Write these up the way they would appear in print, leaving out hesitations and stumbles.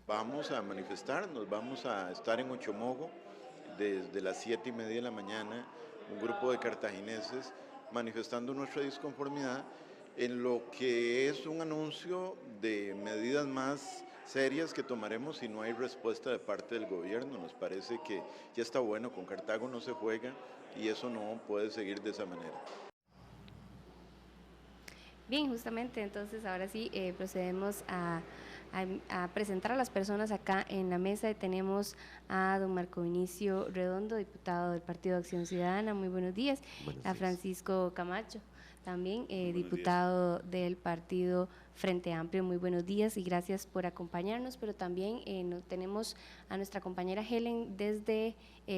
Vamos a manifestarnos, vamos a estar en Ochomogo desde las 7:30 de la mañana, un grupo de cartagineses manifestando nuestra disconformidad en lo que es un anuncio de medidas más serias que tomaremos si no hay respuesta de parte del gobierno. Nos parece que ya está bueno, con Cartago no se juega y eso no puede seguir de esa manera. Bien, justamente entonces ahora sí procedemos a presentar a las personas acá en la mesa. Tenemos a don Marco Vinicio Redondo, diputado del Partido de Acción Ciudadana, muy buenos días. Buenos A días. Francisco Camacho, también Días. diputado del Partido Frente Amplio, muy buenos días y gracias por acompañarnos, pero también tenemos a nuestra compañera Helen desde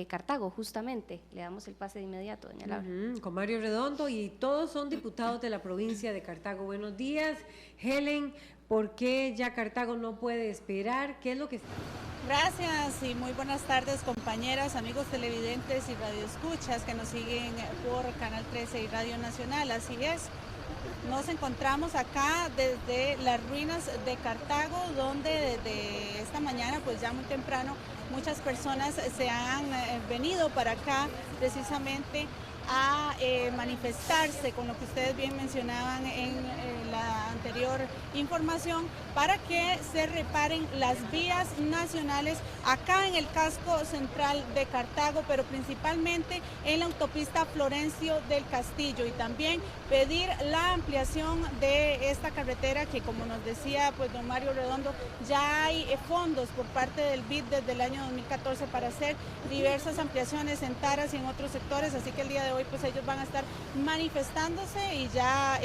Cartago, justamente. Le damos el pase de inmediato, doña Laura. Con Mario Redondo, y todos son diputados de la provincia de Cartago. Buenos días, Helen. ¿Por qué ya Cartago no puede esperar? ¿Qué es lo que está? Gracias y muy buenas tardes, compañeras, amigos televidentes y radioescuchas que nos siguen por Canal 13 y Radio Nacional. Así es, nos encontramos acá desde las ruinas de Cartago, donde desde esta mañana, pues ya muy temprano, muchas personas se han venido para acá precisamente a manifestarse con lo que ustedes bien mencionaban en la anterior información, para que se reparen las vías nacionales acá en el casco central de Cartago, pero principalmente en la autopista Florencio del Castillo, y también pedir la ampliación de esta carretera que, como nos decía pues don Mario Redondo, ya hay fondos por parte del BID desde el año 2014 para hacer diversas ampliaciones en Taras y en otros sectores, así que el día de hoy pues ellos van a estar manifestándose, y ya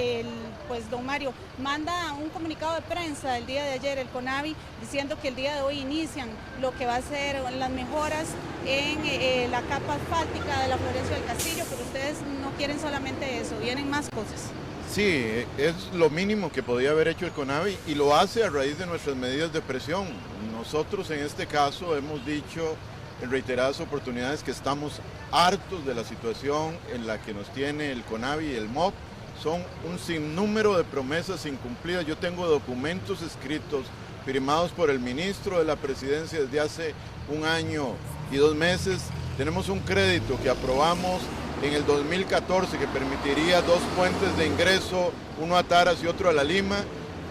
pues don Mario manda un comunicado de prensa el día de ayer, el CONAVI, diciendo que el día de hoy inician lo que va a ser las mejoras en la capa asfáltica de la Florencio del Castillo, pero ustedes no quieren solamente eso, vienen más cosas. Sí, es lo mínimo que podía haber hecho el CONAVI y lo hace a raíz de nuestras medidas de presión. Nosotros en este caso hemos dicho en reiteradas oportunidades que estamos hartos de la situación en la que nos tiene el CONAVI y el MOB. Son un sinnúmero de promesas incumplidas. Yo tengo documentos escritos firmados por el ministro de la Presidencia desde hace 1 año y 2 meses. Tenemos un crédito que aprobamos en el 2014 que permitiría 2 puentes de ingreso, uno a Taras y otro a La Lima,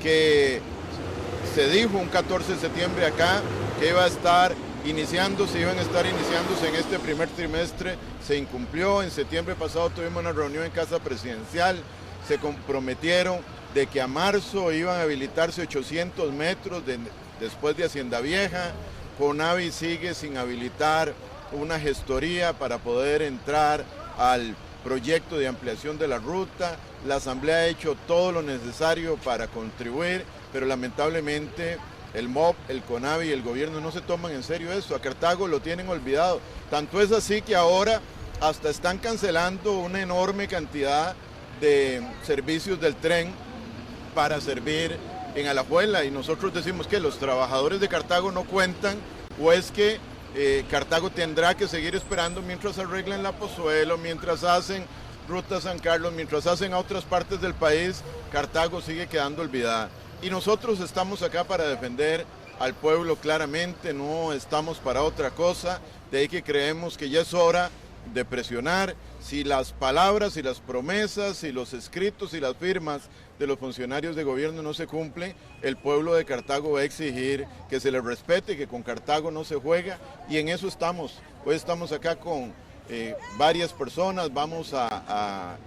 que se dijo un 14 de septiembre acá que iba a estar iniciándose, iban a estar iniciándose en este primer trimestre. Se incumplió. En septiembre pasado tuvimos una reunión en Casa Presidencial, se comprometieron de que a marzo iban a habilitarse 800 metros después de Hacienda Vieja. CONAVI sigue sin habilitar una gestoría para poder entrar al proyecto de ampliación de la ruta. La Asamblea ha hecho todo lo necesario para contribuir, pero lamentablemente el MOB, el CONAVI y el gobierno no se toman en serio eso. A Cartago lo tienen olvidado. Tanto es así que ahora hasta están cancelando una enorme cantidad de servicios del tren para servir en Alajuela, y nosotros decimos que los trabajadores de Cartago no cuentan, o es que Cartago tendrá que seguir esperando mientras arreglan la Pozuelo, mientras hacen Ruta San Carlos, mientras hacen a otras partes del país. Cartago sigue quedando olvidada. Y nosotros estamos acá para defender al pueblo claramente, no estamos para otra cosa. De ahí que creemos que ya es hora de presionar. Si las palabras y las promesas y los escritos y las firmas de los funcionarios de gobierno no se cumplen, el pueblo de Cartago va a exigir que se le respete, que con Cartago no se juega, y en eso estamos. Hoy estamos acá con varias personas, vamos a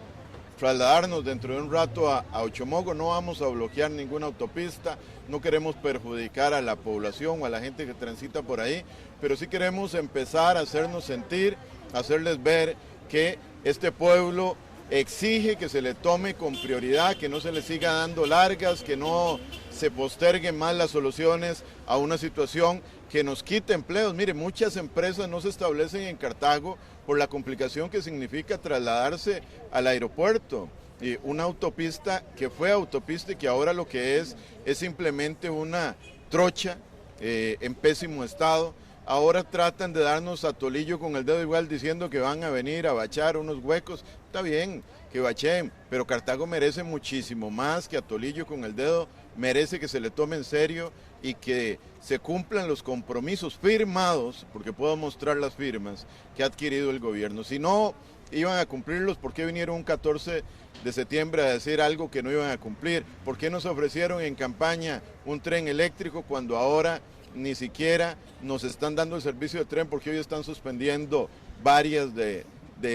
trasladarnos dentro de un rato a Ochomogo. No vamos a bloquear ninguna autopista, no queremos perjudicar a la población o a la gente que transita por ahí, pero sí queremos empezar a hacernos sentir, hacerles ver que este pueblo exige que se le tome con prioridad, que no se le siga dando largas, que no se posterguen más las soluciones a una situación que nos quita empleos. Mire, muchas empresas no se establecen en Cartago por la complicación que significa trasladarse al aeropuerto. Y una autopista que fue autopista y que ahora lo que es simplemente una trocha en pésimo estado. Ahora tratan de darnos a tolillo con el dedo igual diciendo que van a venir a bachar unos huecos. Está bien que bachen, pero Cartago merece muchísimo más que a tolillo con el dedo merece que se le tome en serio y que se cumplan los compromisos firmados, porque puedo mostrar las firmas que ha adquirido el gobierno. Si no iban a cumplirlos, ¿por qué vinieron un 14 de septiembre a decir algo que no iban a cumplir? ¿Por qué nos ofrecieron en campaña un tren eléctrico cuando ahora ni siquiera nos están dando el servicio de tren, porque hoy están suspendiendo varias de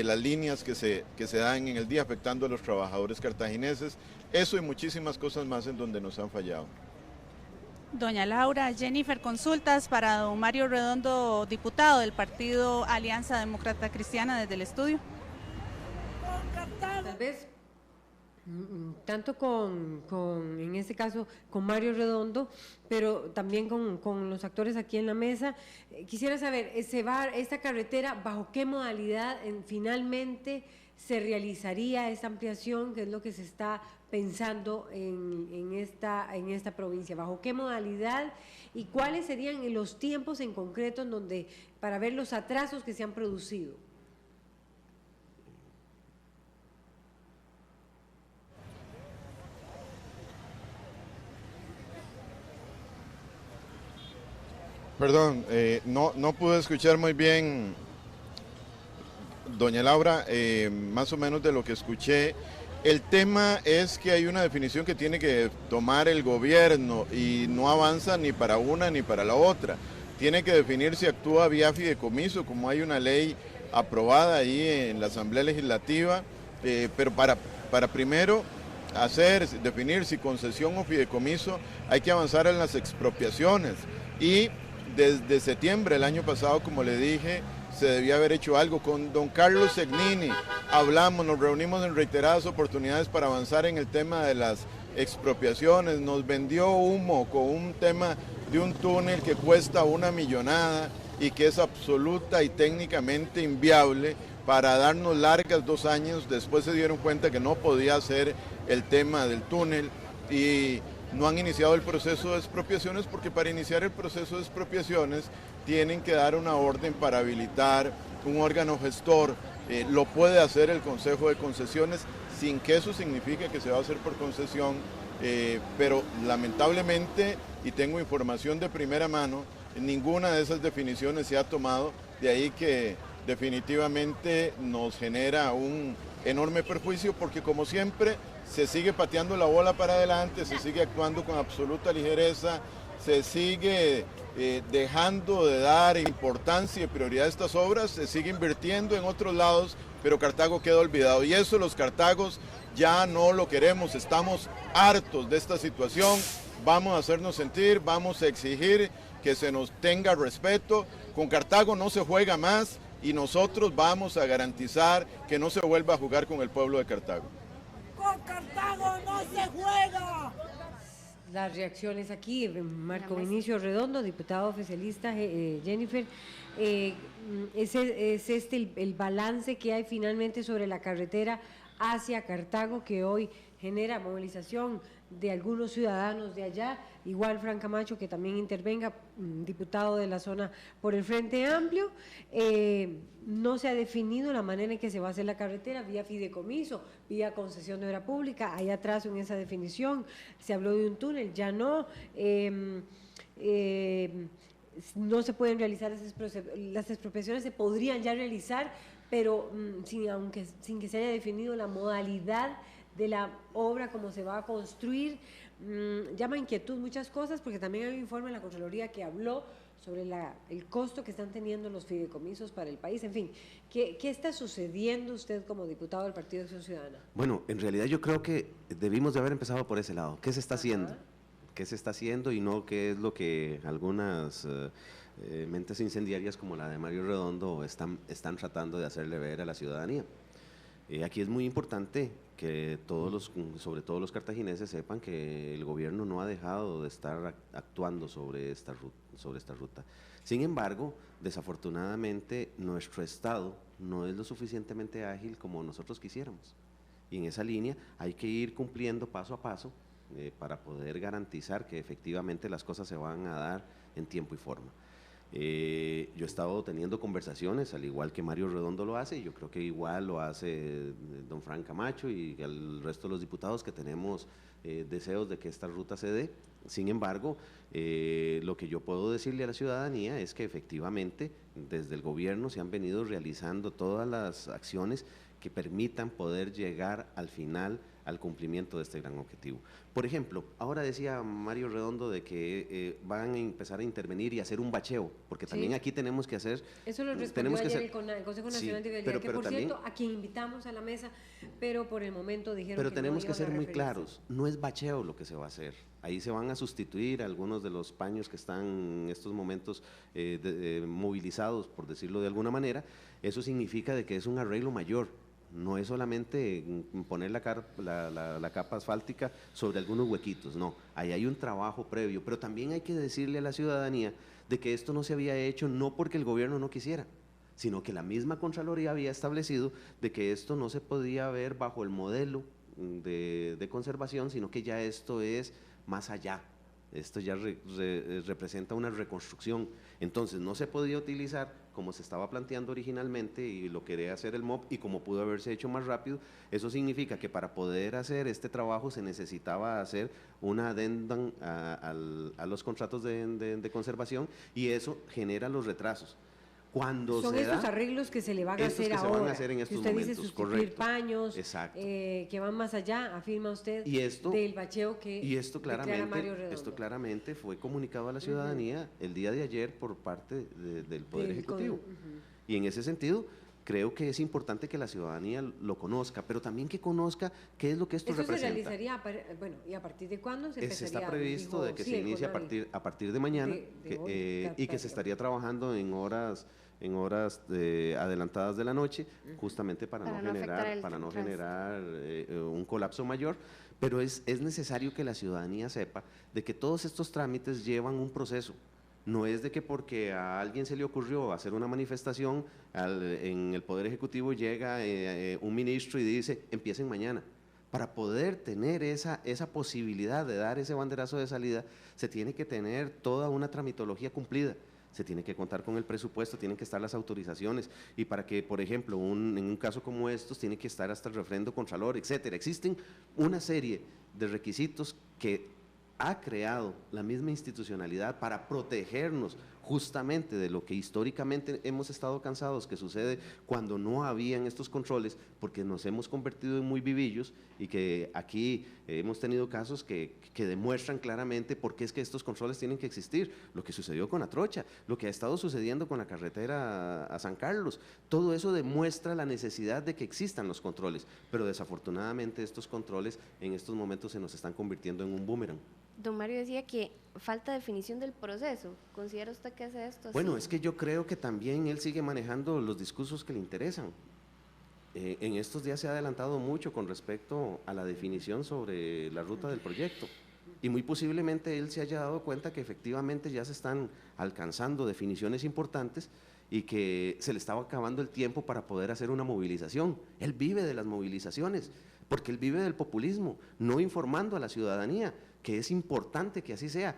las líneas que se dan en el día, afectando a los trabajadores cartagineses? Eso y muchísimas cosas más en donde nos han fallado. Doña Laura, Jennifer, consultas para don Mario Redondo, diputado del partido Alianza Demócrata Cristiana, desde el estudio. Tal vez tanto en este caso con Mario Redondo, pero también con los actores aquí en la mesa. Quisiera saber, esta carretera, ¿bajo qué modalidad finalmente se realizaría esta ampliación? ¿Qué es lo que se está pensando en esta provincia? ¿Bajo qué modalidad? ¿Y cuáles serían los tiempos en concreto para ver los atrasos que se han producido? Perdón, no pude escuchar muy bien, doña Laura, más o menos de lo que escuché. El tema es que hay una definición que tiene que tomar el gobierno y no avanza ni para una ni para la otra. Tiene que definir si actúa vía fideicomiso, como hay una ley aprobada ahí en la Asamblea Legislativa, pero para primero definir si concesión o fideicomiso, hay que avanzar en las expropiaciones. Y desde septiembre del año pasado, como le dije, se debía haber hecho algo. Con don Carlos Segnini nos reunimos en reiteradas oportunidades para avanzar en el tema de las expropiaciones. Nos vendió humo con un tema de un túnel que cuesta una millonada y que es absoluta y técnicamente inviable, para darnos largas 2 años. Después se dieron cuenta que no podía hacer el tema del túnel y no han iniciado el proceso de expropiaciones, porque para iniciar el proceso de expropiaciones tienen que dar una orden para habilitar un órgano gestor. Lo puede hacer el Consejo de Concesiones, sin que eso signifique que se va a hacer por concesión, pero lamentablemente, y tengo información de primera mano, ninguna de esas definiciones se ha tomado, de ahí que definitivamente nos genera un enorme perjuicio, porque como siempre se sigue pateando la bola para adelante, se sigue actuando con absoluta ligereza, se sigue dejando de dar importancia y prioridad a estas obras, se sigue invirtiendo en otros lados, pero Cartago queda olvidado. Y eso los cartagos ya no lo queremos, estamos hartos de esta situación, vamos a hacernos sentir, vamos a exigir que se nos tenga respeto. Con Cartago no se juega más y nosotros vamos a garantizar que no se vuelva a jugar con el pueblo de Cartago. ¡Con Cartago no se juega! Las reacciones aquí, Marco Vinicio Redondo, diputado oficialista, Jennifer, ¿es el balance que hay finalmente sobre la carretera hacia Cartago, que hoy genera movilización de algunos ciudadanos de allá? Igual Fran Camacho, que también intervenga, diputado de la zona por el Frente Amplio. No se ha definido la manera en que se va a hacer la carretera, vía fideicomiso, vía concesión de obra pública. Hay atraso en esa definición. Se habló de un túnel, ya no. No se pueden realizar las expropiaciones, se podrían ya realizar, pero sin que se haya definido la modalidad de la obra, cómo se va a construir. Llama inquietud muchas cosas, porque también hay un informe de la Contraloría que habló sobre el costo que están teniendo los fideicomisos para el país. En fin, ¿qué está sucediendo usted como diputado del Partido de Acción Ciudadana? Bueno, en realidad yo creo que debimos de haber empezado por ese lado. ¿Qué se está haciendo? ¿Qué se está haciendo y no qué es lo que algunas mentes incendiarias como la de Mario Redondo están tratando de hacerle ver a la ciudadanía? Aquí es muy importante que sobre todo los cartagineses, sepan que el gobierno no ha dejado de estar actuando sobre esta ruta. Sin embargo, desafortunadamente, nuestro Estado no es lo suficientemente ágil como nosotros quisiéramos. Y en esa línea hay que ir cumpliendo paso a paso para poder garantizar que efectivamente las cosas se van a dar en tiempo y forma. Yo he estado teniendo conversaciones, al igual que Mario Redondo lo hace, y yo creo que igual lo hace don Fran Camacho y el resto de los diputados que tenemos deseos de que esta ruta se dé. Sin embargo, lo que yo puedo decirle a la ciudadanía es que efectivamente desde el gobierno se han venido realizando todas las acciones que permitan poder llegar al final al cumplimiento de este gran objetivo. Por ejemplo, ahora decía Mario Redondo de que van a empezar a intervenir y hacer un bacheo, porque también aquí tenemos que hacer… Eso lo respondió ayer el Consejo Nacional de Vialidad, que por cierto, a quien invitamos a la mesa, pero por el momento dijeron pero que tenemos no que ser iban a muy referirse. claros, no es bacheo lo que se va a hacer. Ahí se van a sustituir algunos de los paños que están en estos momentos movilizados, por decirlo de alguna manera. Eso significa de que es un arreglo mayor. No es solamente poner la capa asfáltica sobre algunos huequitos, no, ahí hay un trabajo previo, pero también hay que decirle a la ciudadanía de que esto no se había hecho no porque el gobierno no quisiera, sino que la misma Contraloría había establecido de que esto no se podía ver bajo el modelo de conservación, sino que ya esto es más allá. Esto ya representa una reconstrucción, entonces no se podía utilizar como se estaba planteando originalmente y lo quería hacer el MOP y como pudo haberse hecho más rápido. Eso significa que para poder hacer este trabajo se necesitaba hacer una adendum a los contratos de conservación y eso genera los retrasos. Cuando son se estos da, arreglos que se le van a estos hacer que se ahora, van a hacer en que estos usted dice momentos, sustituir correcto. paños, Exacto. que van más allá, afirma usted, Y esto, del bacheo que y esto declara Mario Redondo. esto claramente fue comunicado a la ciudadanía el día de ayer por parte del Poder Ejecutivo. Y en ese sentido, creo que es importante que la ciudadanía lo conozca, pero también que conozca qué es lo que esto representa. Se realizaría, bueno, ¿y a partir de cuándo se empezaría? Está previsto de que se inicie a partir de mañana y que se estaría trabajando en horas adelantadas de la noche, justamente para no generar un colapso mayor, pero es necesario que la ciudadanía sepa de que todos estos trámites llevan un proceso. No es de que porque a alguien se le ocurrió hacer una manifestación en el Poder Ejecutivo llega un ministro y dice empiecen mañana. Para poder tener esa posibilidad de dar ese banderazo de salida, se tiene que tener toda una tramitología cumplida. Se tiene que contar con el presupuesto, tienen que estar las autorizaciones y para que, por ejemplo, en un caso como estos, tiene que estar hasta el refrendo contralor, etcétera. Existen una serie de requisitos que ha creado la misma institucionalidad para protegernos justamente de lo que históricamente hemos estado cansados que sucede cuando no habían estos controles, porque nos hemos convertido en muy vivillos y que aquí hemos tenido casos que demuestran claramente por qué es que estos controles tienen que existir. Lo que sucedió con Atocha, lo que ha estado sucediendo con la carretera a San Carlos, todo eso demuestra la necesidad de que existan los controles, pero desafortunadamente estos controles en estos momentos se nos están convirtiendo en un boomerang. Don Mario decía que falta definición del proceso. ¿Considera usted que hace esto? Bueno, así? es que yo creo que también él sigue manejando los discursos que le interesan. En estos días se ha adelantado mucho con respecto a la definición sobre la ruta del proyecto y muy posiblemente él se haya dado cuenta que efectivamente ya se están alcanzando definiciones importantes y que se le estaba acabando el tiempo para poder hacer una movilización. Él vive de las movilizaciones porque él vive del populismo, no informando a la ciudadanía, que es importante que así sea.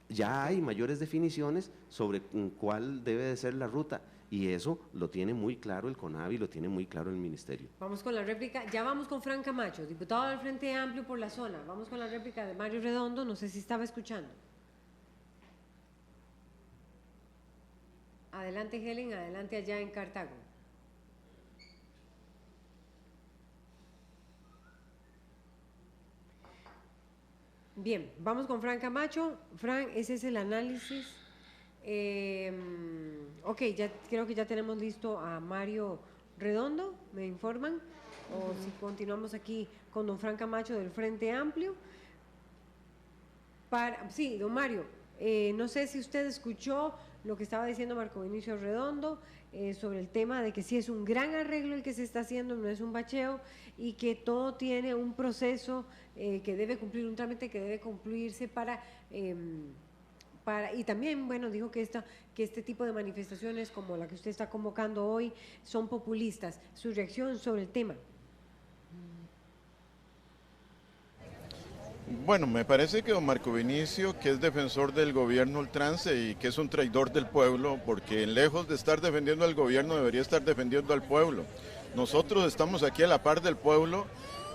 Ya hay mayores definiciones sobre cuál debe de ser la ruta y eso lo tiene muy claro el CONAVI, lo tiene muy claro el Ministerio. Vamos con la réplica, ya vamos con Fran Camacho, diputado del Frente Amplio por la zona. Vamos con la réplica de Mario Redondo, no sé si estaba escuchando. Adelante Helen, adelante allá en Cartago. Bien, vamos con Fran Camacho. Fran, ese es el análisis. Ok, ya creo que ya tenemos listo a Mario Redondo, me informan. O si continuamos aquí con don Fran Camacho del Frente Amplio. Sí, don Mario, no sé si usted escuchó lo que estaba diciendo Marco Vinicio Redondo sobre el tema de que sí es un gran arreglo el que se está haciendo, no es un bacheo, y que todo tiene un proceso que debe cumplir, un trámite que debe cumplirse y también, bueno, dijo que este tipo de manifestaciones como la que usted está convocando hoy son populistas. Su reacción sobre el tema. Bueno, me parece que don Marco Vinicio, que es defensor del gobierno ultrance y que es un traidor del pueblo, porque lejos de estar defendiendo al gobierno debería estar defendiendo al pueblo. Nosotros estamos aquí a la par del pueblo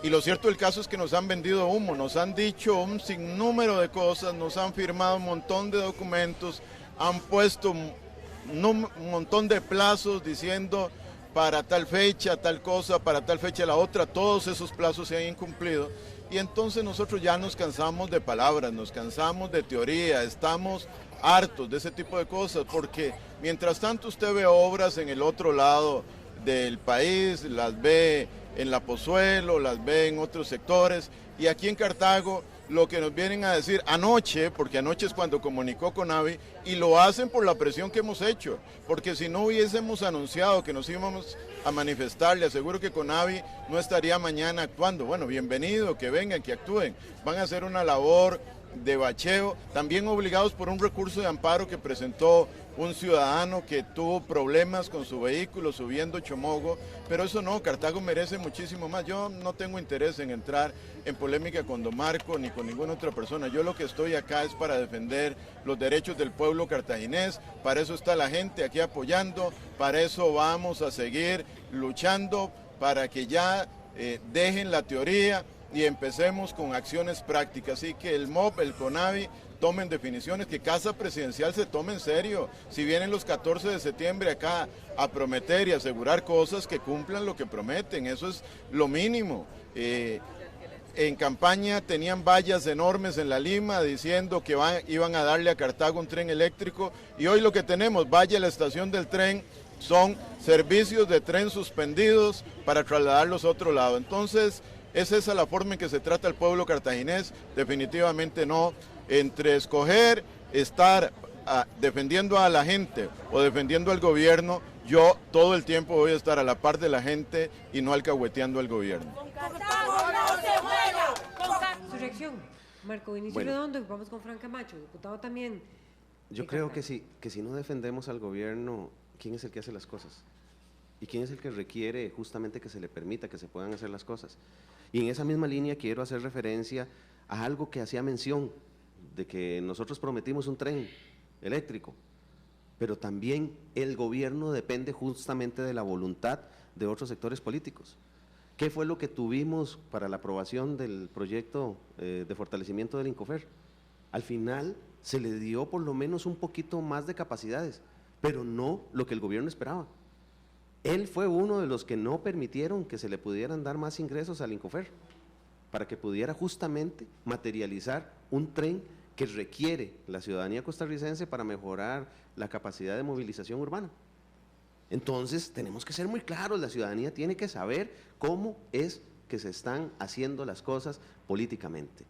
y lo cierto del caso es que nos han vendido humo, nos han dicho un sinnúmero de cosas, nos han firmado un montón de documentos, han puesto un montón de plazos diciendo para tal fecha, tal cosa, para tal fecha la otra, todos esos plazos se han incumplido. Y entonces nosotros ya nos cansamos de palabras, nos cansamos de teoría, estamos hartos de ese tipo de cosas, porque mientras tanto usted ve obras en el otro lado del país, las ve en La Pozuelo, las ve en otros sectores, y aquí en Cartago lo que nos vienen a decir anoche, porque anoche es cuando comunicó Conavi, y lo hacen por la presión que hemos hecho, porque si no hubiésemos anunciado que nos íbamos a manifestar, le aseguro que Conavi no estaría mañana actuando. Bueno, bienvenido, que vengan, que actúen, van a hacer una labor de bacheo, también obligados por un recurso de amparo que presentó un ciudadano que tuvo problemas con su vehículo subiendo Chomogo, pero eso no, Cartago merece muchísimo más. Yo no tengo interés en entrar en polémica con don Marco ni con ninguna otra persona. Yo lo que estoy acá es para defender los derechos del pueblo cartaginés, para eso está la gente aquí apoyando, para eso vamos a seguir luchando, para que ya dejen la teoría y empecemos con acciones prácticas. Así que el MOP, el CONAVI, tomen definiciones, que Casa Presidencial se tome en serio. Si vienen los 14 de septiembre acá a prometer y asegurar cosas, que cumplan lo que prometen, eso es lo mínimo. En campaña tenían vallas enormes en la Lima diciendo que iban a darle a Cartago un tren eléctrico, y hoy lo que tenemos, vaya a la estación del tren, son servicios de tren suspendidos para trasladarlos a otro lado. Entonces, ¿es esa la forma en que se trata al pueblo cartaginés? Definitivamente no. Entre escoger estar defendiendo a la gente o defendiendo al gobierno, yo todo el tiempo voy a estar a la par de la gente y no alcahueteando al gobierno. Con Cartago no se juega. Su reacción, Marco Vinicio Bueno. Redondo, y vamos con Fran Camacho, diputado también. Yo creo que si no defendemos al gobierno, ¿quién es el que hace las cosas? ¿Y quién es el que requiere justamente que se le permita que se puedan hacer las cosas? Y en esa misma línea quiero hacer referencia a algo que hacía mención, de que nosotros prometimos un tren eléctrico, pero también el gobierno depende justamente de la voluntad de otros sectores políticos. ¿Qué fue lo que tuvimos para la aprobación del proyecto de fortalecimiento del INCOFER? Al final se le dio por lo menos un poquito más de capacidades, pero no lo que el gobierno esperaba. Él fue uno de los que no permitieron que se le pudieran dar más ingresos al INCOFER, para que pudiera justamente materializar un tren que requiere la ciudadanía costarricense para mejorar la capacidad de movilización urbana. Entonces, tenemos que ser muy claros, la ciudadanía tiene que saber cómo es que se están haciendo las cosas políticamente.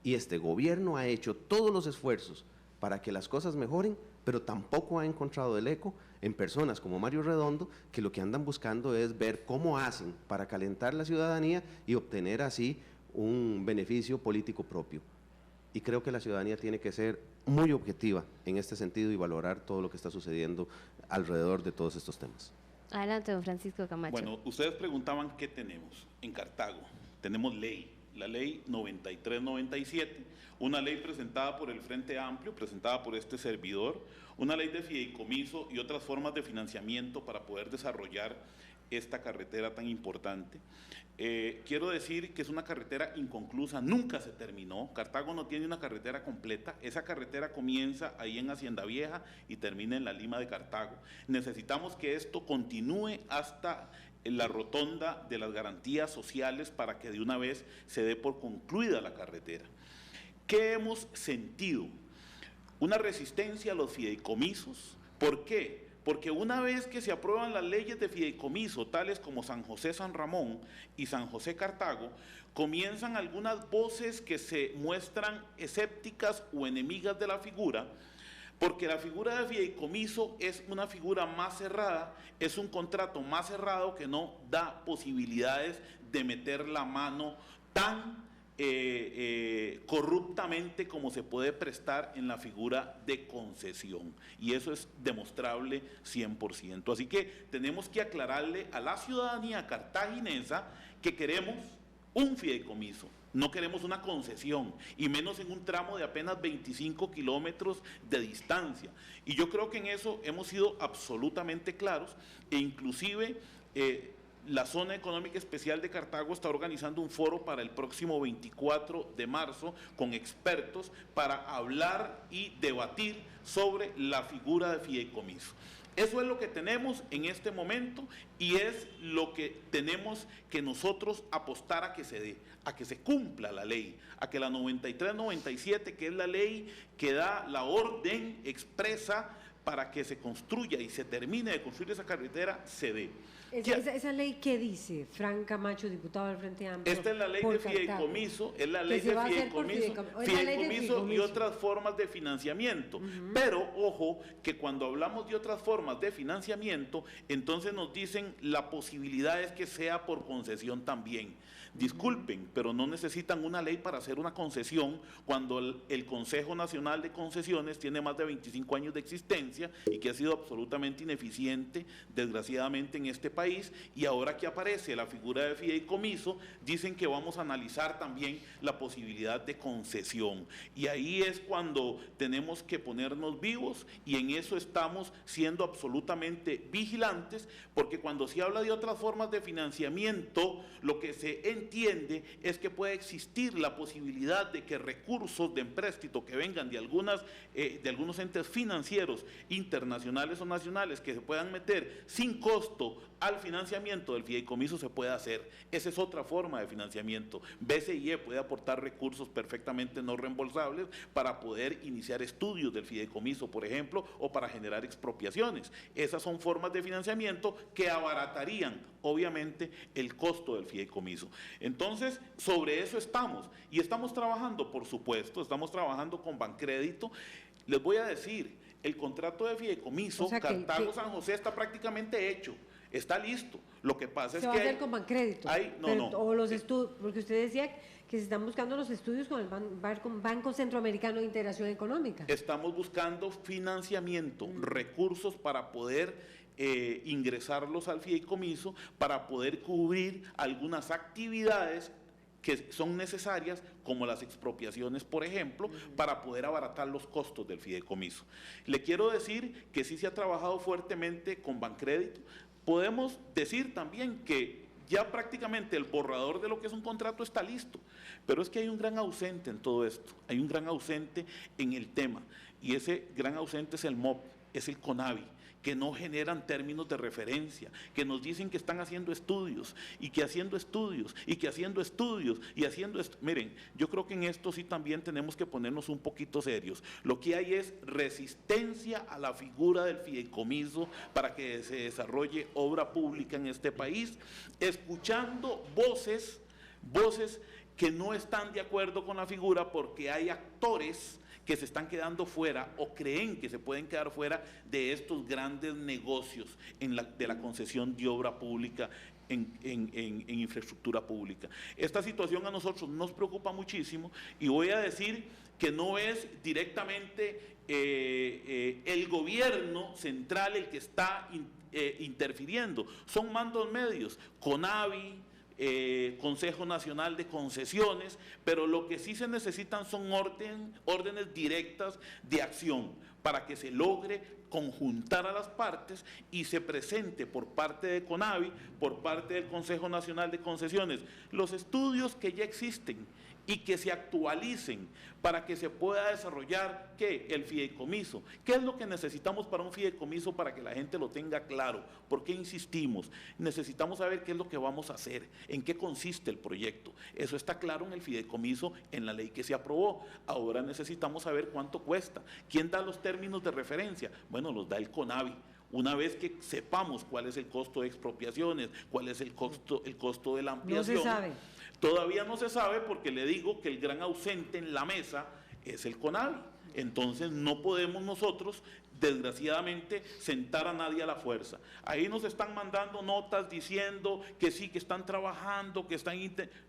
Y este gobierno ha hecho todos los esfuerzos para que las cosas mejoren, pero tampoco ha encontrado el eco en personas como Mario Redondo, que lo que andan buscando es ver cómo hacen para calentar la ciudadanía y obtener así un beneficio político propio. Y creo que la ciudadanía tiene que ser muy objetiva en este sentido y valorar todo lo que está sucediendo alrededor de todos estos temas. Adelante, don Francisco Camacho. Bueno, ustedes preguntaban qué tenemos en Cartago. Tenemos ley, la ley 9397, una ley presentada por el Frente Amplio, presentada por este servidor, una ley de fideicomiso y otras formas de financiamiento para poder desarrollar esta carretera tan importante. Quiero decir que es una carretera inconclusa, nunca se terminó. Cartago no tiene una carretera completa. Esa carretera comienza ahí en Hacienda Vieja y termina en la Lima de Cartago. Necesitamos que esto continúe hasta la rotonda de las garantías sociales para que de una vez se dé por concluida la carretera. ¿Qué hemos sentido? Una resistencia a los fideicomisos. ¿Por qué? Porque una vez que se aprueban las leyes de fideicomiso, tales como San José San Ramón y San José Cartago, comienzan algunas voces que se muestran escépticas o enemigas de la figura, porque la figura de fideicomiso es una figura más cerrada, es un contrato más cerrado que no da posibilidades de meter la mano tan corruptamente como se puede prestar en la figura de concesión, y eso es demostrable 100%. Así que tenemos que aclararle a la ciudadanía cartaginesa que queremos un fideicomiso, no queremos una concesión, y menos en un tramo de apenas 25 kilómetros de distancia. Y yo creo que en eso hemos sido absolutamente claros, e inclusive la Zona Económica Especial de Cartago está organizando un foro para el próximo 24 de marzo con expertos para hablar y debatir sobre la figura de fideicomiso. Eso es lo que tenemos en este momento y es lo que tenemos que nosotros apostar a que se dé, a que se cumpla la ley, a que la 93-97, que es la ley que da la orden expresa para que se construya y se termine de construir esa carretera, se dé. ¿Esa ley qué dice, Frank Camacho, diputado del Frente Amplio? Esta es la ley de fideicomiso, es la ley de fideicomiso y otras formas de financiamiento. Pero, ojo, que cuando hablamos de otras formas de financiamiento, entonces nos dicen la posibilidad es que sea por concesión también. Disculpen, pero no necesitan una ley para hacer una concesión cuando el Consejo Nacional de Concesiones tiene más de 25 años de existencia y que ha sido absolutamente ineficiente, desgraciadamente, en este país, y ahora que aparece la figura de fideicomiso, dicen que vamos a analizar también la posibilidad de concesión. Y ahí es cuando tenemos que ponernos vivos y en eso estamos siendo absolutamente vigilantes, porque cuando se habla de otras formas de financiamiento, lo que se entiende es que puede existir la posibilidad de que recursos de empréstito que vengan de algunos entes financieros internacionales o nacionales que se puedan meter sin costo al financiamiento del fideicomiso se puede hacer. Esa es otra forma de financiamiento. BCIE puede aportar recursos perfectamente no reembolsables para poder iniciar estudios del fideicomiso, por ejemplo, o para generar expropiaciones. Esas son formas de financiamiento que abaratarían, obviamente, el costo del fideicomiso. Entonces, sobre eso estamos. Y estamos trabajando, por supuesto, estamos trabajando con Bancrédito. Les voy a decir, el contrato de fideicomiso, o sea, Cartago-San José está prácticamente hecho. Está listo. Lo que pasa es que se va a hacer con Bancrédito. O los estudios, porque usted decía que se están buscando los estudios con el Banco Centroamericano de Integración Económica. Estamos buscando financiamiento, recursos para poder ingresarlos al fideicomiso, para poder cubrir algunas actividades que son necesarias, como las expropiaciones, por ejemplo, para poder abaratar los costos del fideicomiso. Le quiero decir que sí se ha trabajado fuertemente con Bancrédito. Podemos decir también que ya prácticamente el borrador de lo que es un contrato está listo, pero es que hay un gran ausente en todo esto, hay un gran ausente en el tema, y ese gran ausente es el MOP, es el CONAVI, que no generan términos de referencia, que nos dicen que están haciendo estudios, y que haciendo estudios, y que haciendo estudios, y haciendo miren, yo creo que en esto sí también tenemos que ponernos un poquito serios. Lo que hay es resistencia a la figura del fideicomiso para que se desarrolle obra pública en este país, escuchando voces que no están de acuerdo con la figura porque hay actores que se están quedando fuera o creen que se pueden quedar fuera de estos grandes negocios de la concesión de obra pública en infraestructura pública. Esta situación a nosotros nos preocupa muchísimo y voy a decir que no es directamente el gobierno central el que está interfiriendo, son mandos medios, CONAVI, Consejo Nacional de Concesiones, pero lo que sí se necesitan son órdenes directas de acción para que se logre conjuntar a las partes y se presente por parte de CONAVI, por parte del Consejo Nacional de Concesiones, los estudios que ya existen y que se actualicen para que se pueda desarrollar ¿qué? El fideicomiso. ¿Qué es lo que necesitamos para un fideicomiso para que la gente lo tenga claro? ¿Por qué insistimos? Necesitamos saber qué es lo que vamos a hacer, en qué consiste el proyecto. Eso está claro en el fideicomiso, en la ley que se aprobó. Ahora necesitamos saber cuánto cuesta. ¿Quién da los términos de referencia? Bueno, los da el CONAVI. Una vez que sepamos cuál es el costo de expropiaciones, cuál es el costo de la ampliación. No se sabe. Todavía no se sabe porque le digo que el gran ausente en la mesa es el CONAVI. Entonces no podemos nosotros, desgraciadamente, sentar a nadie a la fuerza. Ahí nos están mandando notas diciendo que sí, que están trabajando, que están...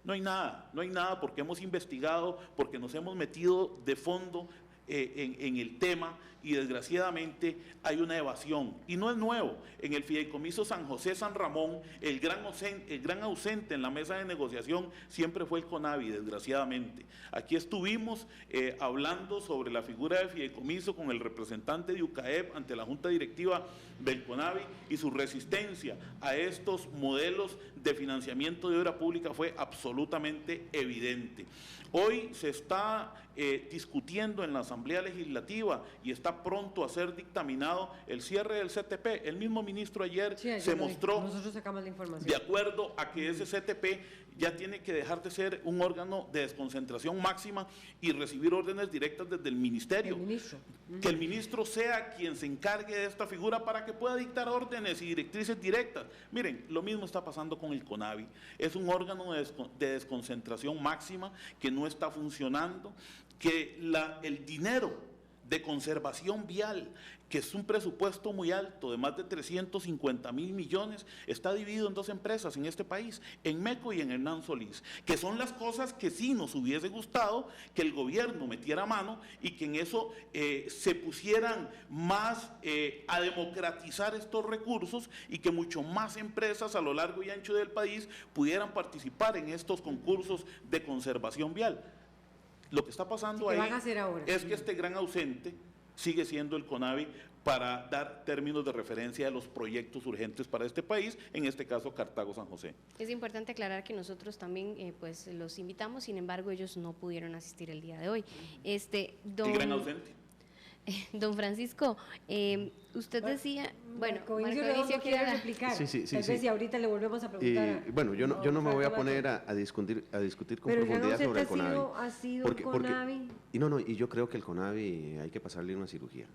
No hay nada porque hemos investigado, porque nos hemos metido de fondo en el tema y desgraciadamente hay una evasión. Y no es nuevo. En el Fideicomiso San José San Ramón, el gran ausente en la mesa de negociación siempre fue el CONAVI, desgraciadamente. Aquí estuvimos hablando sobre la figura del fideicomiso con el representante de UCAEP ante la Junta Directiva del CONAVI, y su resistencia a estos modelos de financiamiento de obra pública fue absolutamente evidente. Hoy se está discutiendo en la Asamblea Legislativa y está pronto a ser dictaminado el cierre del CTP. El mismo ministro ayer se mostró nosotros sacamos la información, de acuerdo a que ese CTP ya tiene que dejar de ser un órgano de desconcentración máxima y recibir órdenes directas desde el ministerio. el ministro. Que el ministro sea quien se encargue de esta figura para que pueda dictar órdenes y directrices directas. Miren, lo mismo está pasando con el CONAVI. Es un órgano de desconcentración máxima que no está funcionando, que el dinero de conservación vial, que es un presupuesto muy alto, de más de 350.000 millones, está dividido en dos empresas en este país, en MECO y en Hernán Solís, que son las cosas que sí nos hubiese gustado que el gobierno metiera mano y que en eso se pusieran más a democratizar estos recursos y que mucho más empresas a lo largo y ancho del país pudieran participar en estos concursos de conservación vial. Lo que está pasando ahí es que este gran ausente sigue siendo el CONAVI para dar términos de referencia de los proyectos urgentes para este país, en este caso Cartago San José. Es importante aclarar que nosotros también pues los invitamos, sin embargo ellos no pudieron asistir el día de hoy. El gran ausente. Don Francisco, usted decía, bueno, Marco Inicio quiere replicar. Sí. Tal vez y ahorita le volvemos a preguntar. Bueno, yo no me voy a poner a discutir con profundidad sobre el CONAVI. Ha sido el CONAVI. Y yo creo que el CONAVI hay que pasarle una cirugía.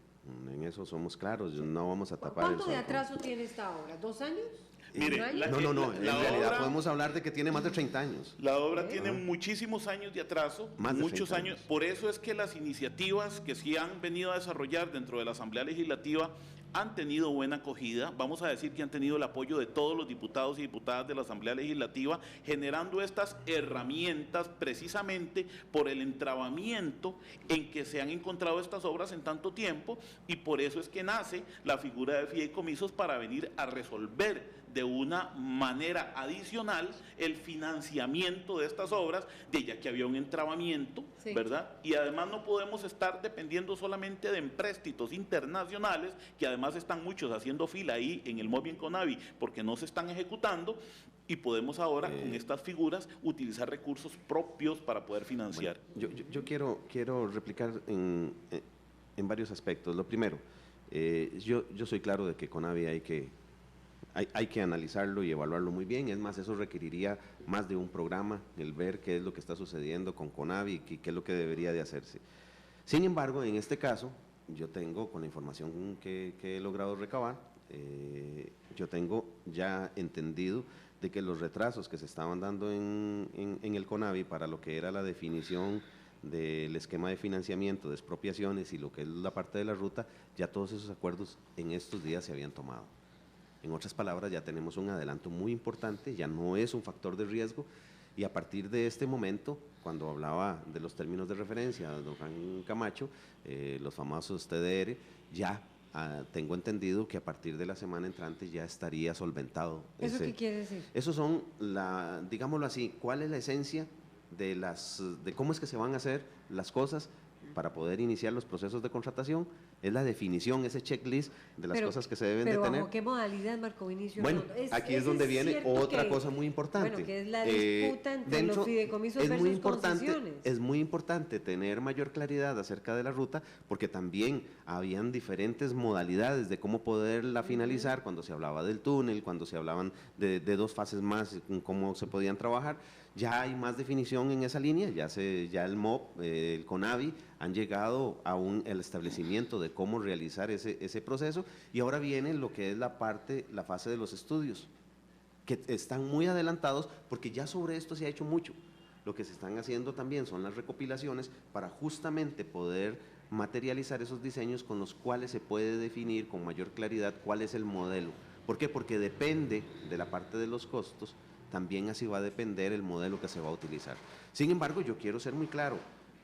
En eso somos claros, no vamos a tapar ¿Cuánto de atraso tiene esta obra? ¿2 años? Mire, no, en realidad podemos hablar de que tiene más de 30 años. La obra tiene muchísimos años de atraso, muchos años. Por eso es que las iniciativas que se han venido a desarrollar dentro de la Asamblea Legislativa han tenido buena acogida. Vamos a decir que han tenido el apoyo de todos los diputados y diputadas de la Asamblea Legislativa, generando estas herramientas precisamente por el entrabamiento en que se han encontrado estas obras en tanto tiempo, y por eso es que nace la figura de fideicomisos para venir a resolver de una manera adicional el financiamiento de estas obras, de ya que había un entrabamiento, ¿verdad? Y además no podemos estar dependiendo solamente de empréstitos internacionales, que además están muchos haciendo fila ahí en el Moving CONAVI porque no se están ejecutando, y podemos ahora con estas figuras utilizar recursos propios para poder financiar. Bueno, yo quiero replicar en varios aspectos. Lo primero, yo soy claro de que CONAVI hay que analizarlo y evaluarlo muy bien. Es más, eso requeriría más de un programa, el ver qué es lo que está sucediendo con CONAVI y qué es lo que debería de hacerse. Sin embargo, en este caso, yo tengo, con la información que he logrado recabar, yo tengo ya entendido de que los retrasos que se estaban dando en el CONAVI para lo que era la definición del esquema de financiamiento, de expropiaciones y lo que es la parte de la ruta, ya todos esos acuerdos en estos días se habían tomado. En otras palabras, ya tenemos un adelanto muy importante, ya no es un factor de riesgo, y a partir de este momento, cuando hablaba de los términos de referencia, don Juan Camacho, los famosos TDR, ya tengo entendido que a partir de la semana entrante ya estaría solventado. ¿Eso qué quiere decir? Esos son, digámoslo así, ¿cuál es la esencia de cómo es que se van a hacer las cosas para poder iniciar los procesos de contratación? Es la definición, ese checklist de las cosas que se deben de tener. ¿Pero qué modalidad, Marco Vinicio? Bueno, aquí es donde viene otra cosa muy importante. Bueno, que es la disputa entre los fideicomisos versus concesiones. Es muy importante tener mayor claridad acerca de la ruta, porque también habían diferentes modalidades de cómo poderla finalizar, cuando se hablaba del túnel, cuando se hablaban de 2 fases más, cómo se podían trabajar. Ya hay más definición en esa línea, ya el MOP, el CONAVI, han llegado a el establecimiento de cómo realizar ese proceso, y ahora viene lo que es la fase de los estudios, que están muy adelantados porque ya sobre esto se ha hecho mucho. Lo que se están haciendo también son las recopilaciones para justamente poder materializar esos diseños con los cuales se puede definir con mayor claridad cuál es el modelo. ¿Por qué? Porque depende de la parte de los costos, también así va a depender el modelo que se va a utilizar. Sin embargo, yo quiero ser muy claro,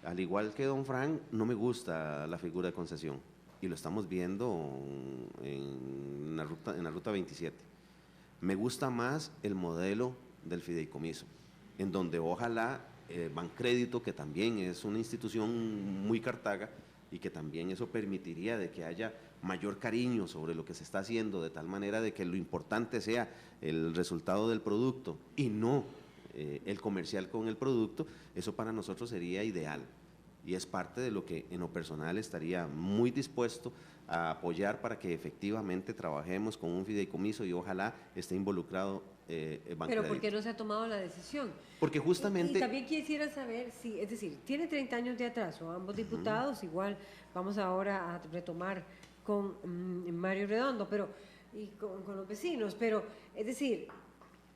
al igual que don Frank, no me gusta la figura de concesión y lo estamos viendo en la ruta 27. Me gusta más el modelo del fideicomiso, en donde ojalá Bancrédito, que también es una institución muy Cartaga, y que también eso permitiría de que haya mayor cariño sobre lo que se está haciendo, de tal manera de que lo importante sea el resultado del producto y no el comercial con el producto. Eso para nosotros sería ideal y es parte de lo que en lo personal estaría muy dispuesto a apoyar para que efectivamente trabajemos con un fideicomiso y ojalá esté involucrado Bancrédito. Pero ¿por qué no se ha tomado la decisión? Porque justamente... Y también quisiera saber si, es decir, tiene 30 años de atraso, ambos diputados, igual vamos ahora a retomar con Mario Redondo, pero y con los vecinos, pero es decir,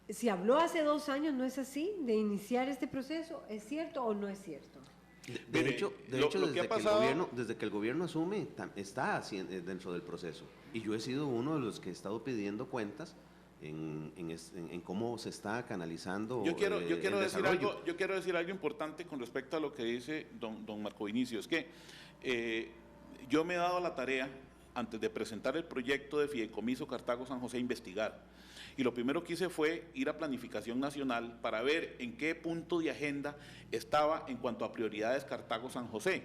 si habló hace 2 años, ¿no es así? De iniciar este proceso, ¿es cierto o no es cierto? De hecho, desde que el gobierno asume, está dentro del proceso. Y yo he sido uno de los que he estado pidiendo cuentas en cómo se está canalizando yo quiero decir desarrollo. algo importante con respecto a lo que dice don Marco Vinicio. Es que yo me he dado la tarea, antes de presentar el proyecto de Fideicomiso Cartago San José, investigar. Y lo primero que hice fue ir a Planificación Nacional para ver en qué punto de agenda estaba en cuanto a prioridades Cartago San José.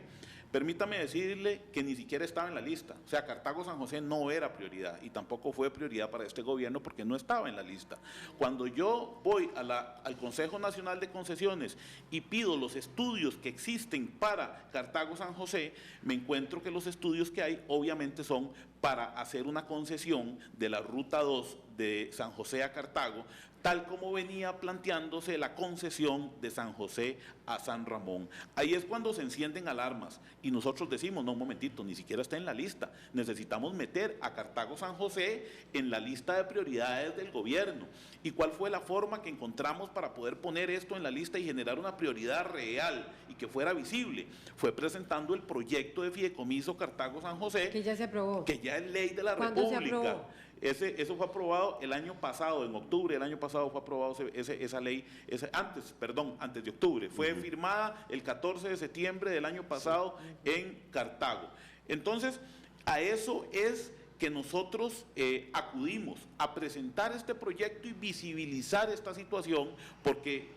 Permítame decirle que ni siquiera estaba en la lista. O sea, Cartago San José no era prioridad y tampoco fue prioridad para este gobierno porque no estaba en la lista. Cuando yo voy al Consejo Nacional de Concesiones y pido los estudios que existen para Cartago San José, me encuentro que los estudios que hay obviamente son para hacer una concesión de la Ruta 2 de San José a Cartago, tal como venía planteándose la concesión de San José a San Ramón. Ahí es cuando se encienden alarmas y nosotros decimos, no, un momentito, ni siquiera está en la lista, necesitamos meter a Cartago San José en la lista de prioridades del gobierno. ¿Y cuál fue la forma que encontramos para poder poner esto en la lista y generar una prioridad real y que fuera visible? Fue presentando el proyecto de Fideicomiso Cartago San José, Que ya se aprobó. que ya es ley de la ¿Cuándo se República. aprobó? Eso fue aprobado el año pasado, en octubre del año pasado fue aprobado esa ley, antes de octubre, fue firmada el 14 de septiembre del año pasado en Cartago. Entonces, a eso es que nosotros acudimos a presentar este proyecto y visibilizar esta situación, porque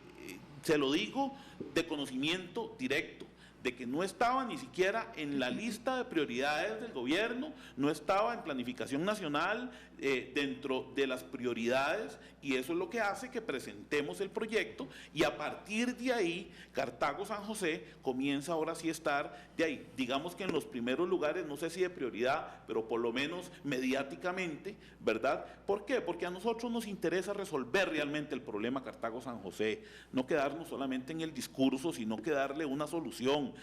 se lo digo de conocimiento directo, de que no estaba ni siquiera en la lista de prioridades del gobierno, no estaba en planificación nacional dentro de las prioridades, y eso es lo que hace que presentemos el proyecto y a partir de ahí Cartago San José comienza ahora sí a estar de ahí, digamos que en los primeros lugares, no sé si de prioridad, pero por lo menos mediáticamente, ¿verdad? ¿Por qué? Porque a nosotros nos interesa resolver realmente el problema Cartago San José, no quedarnos solamente en el discurso, sino que darle una solución.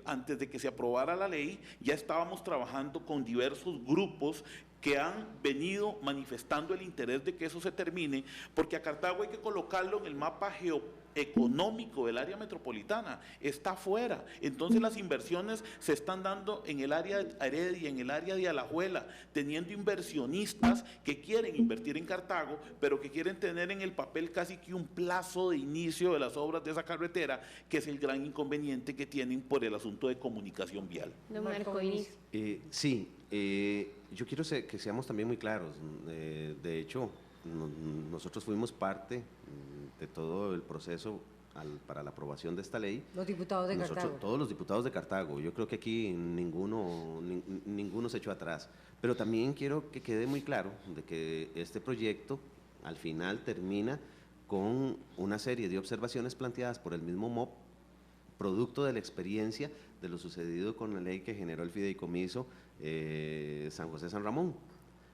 Antes de que se aprobara la ley, ya estábamos trabajando con diversos grupos que han venido manifestando el interés de que eso se termine, porque a Cartago hay que colocarlo en el mapa geoeconómico del área metropolitana, está afuera. Entonces las inversiones se están dando en el área de Heredia, en el área de Alajuela, teniendo inversionistas que quieren invertir en Cartago, pero que quieren tener en el papel casi que un plazo de inicio de las obras de esa carretera, que es el gran inconveniente que tienen por el asunto de comunicación vial. Don Marco Vinicio. Sí, yo quiero que seamos también muy claros. De hecho, nosotros fuimos parte de todo el proceso para la aprobación de esta ley. Los diputados de Cartago. Todos los diputados de Cartago. Yo creo que aquí ninguno se echó atrás. Pero también quiero que quede muy claro de que este proyecto al final termina con una serie de observaciones planteadas por el mismo MOP, producto de la experiencia de lo sucedido con la ley que generó el fideicomiso San José San Ramón.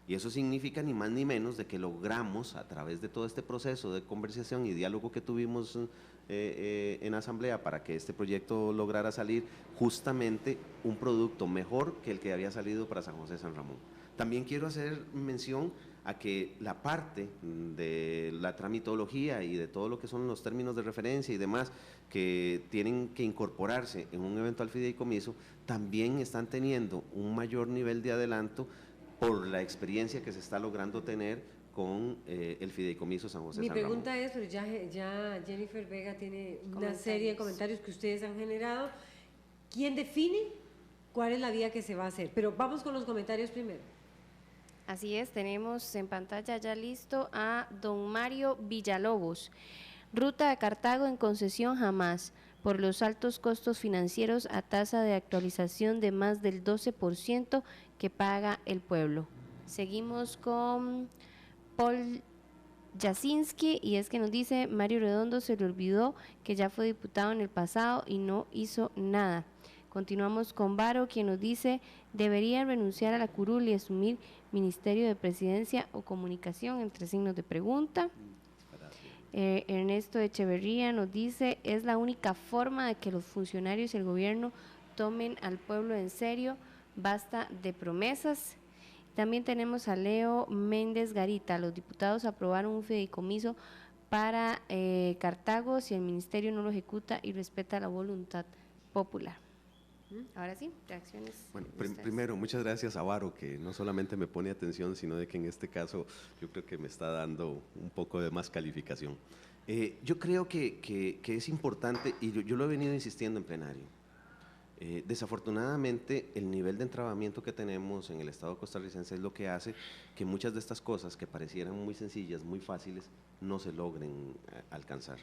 Y eso significa ni más ni menos de que logramos, a través de todo este proceso de conversación y diálogo que tuvimos en asamblea para que este proyecto lograra salir, justamente un producto mejor que el que había salido para San José San Ramón. También quiero hacer mención a que la parte de la tramitología y de todo lo que son los términos de referencia y demás que tienen que incorporarse en un eventual fideicomiso, también están teniendo un mayor nivel de adelanto por la experiencia que se está logrando tener con el Fideicomiso San José Mi San Ramón. pregunta es, pero ya Jennifer Vega tiene una serie de comentarios que ustedes han generado. ¿Quién define cuál es la vía que se va a hacer? Pero vamos con los comentarios primero. Así es, tenemos en pantalla ya listo a don Mario Villalobos. Ruta a Cartago en concesión jamás, por los altos costos financieros a tasa de actualización de más del 12% que paga el pueblo. Seguimos con Paul Jasinski, y es que nos dice: Mario Redondo se le olvidó que ya fue diputado en el pasado y no hizo nada. Continuamos con Varo, quien nos dice: debería renunciar a la curul y asumir Ministerio de Presidencia o Comunicación, entre signos de pregunta. Ernesto Echeverría nos dice: es la única forma de que los funcionarios y el gobierno tomen al pueblo en serio, basta de promesas. También tenemos a Leo Méndez Garita: los diputados aprobaron un fideicomiso para Cartago si el ministerio no lo ejecuta y respeta la voluntad popular. Ahora sí, reacciones. Bueno, primero, muchas gracias a Varo, que no solamente me pone atención, sino de que en este caso yo creo que me está dando un poco de más calificación. Yo creo que es importante, y yo lo he venido insistiendo en plenario, desafortunadamente el nivel de entrabamiento que tenemos en el Estado costarricense es lo que hace que muchas de estas cosas que parecieran muy sencillas, muy fáciles, no se logren alcanzar.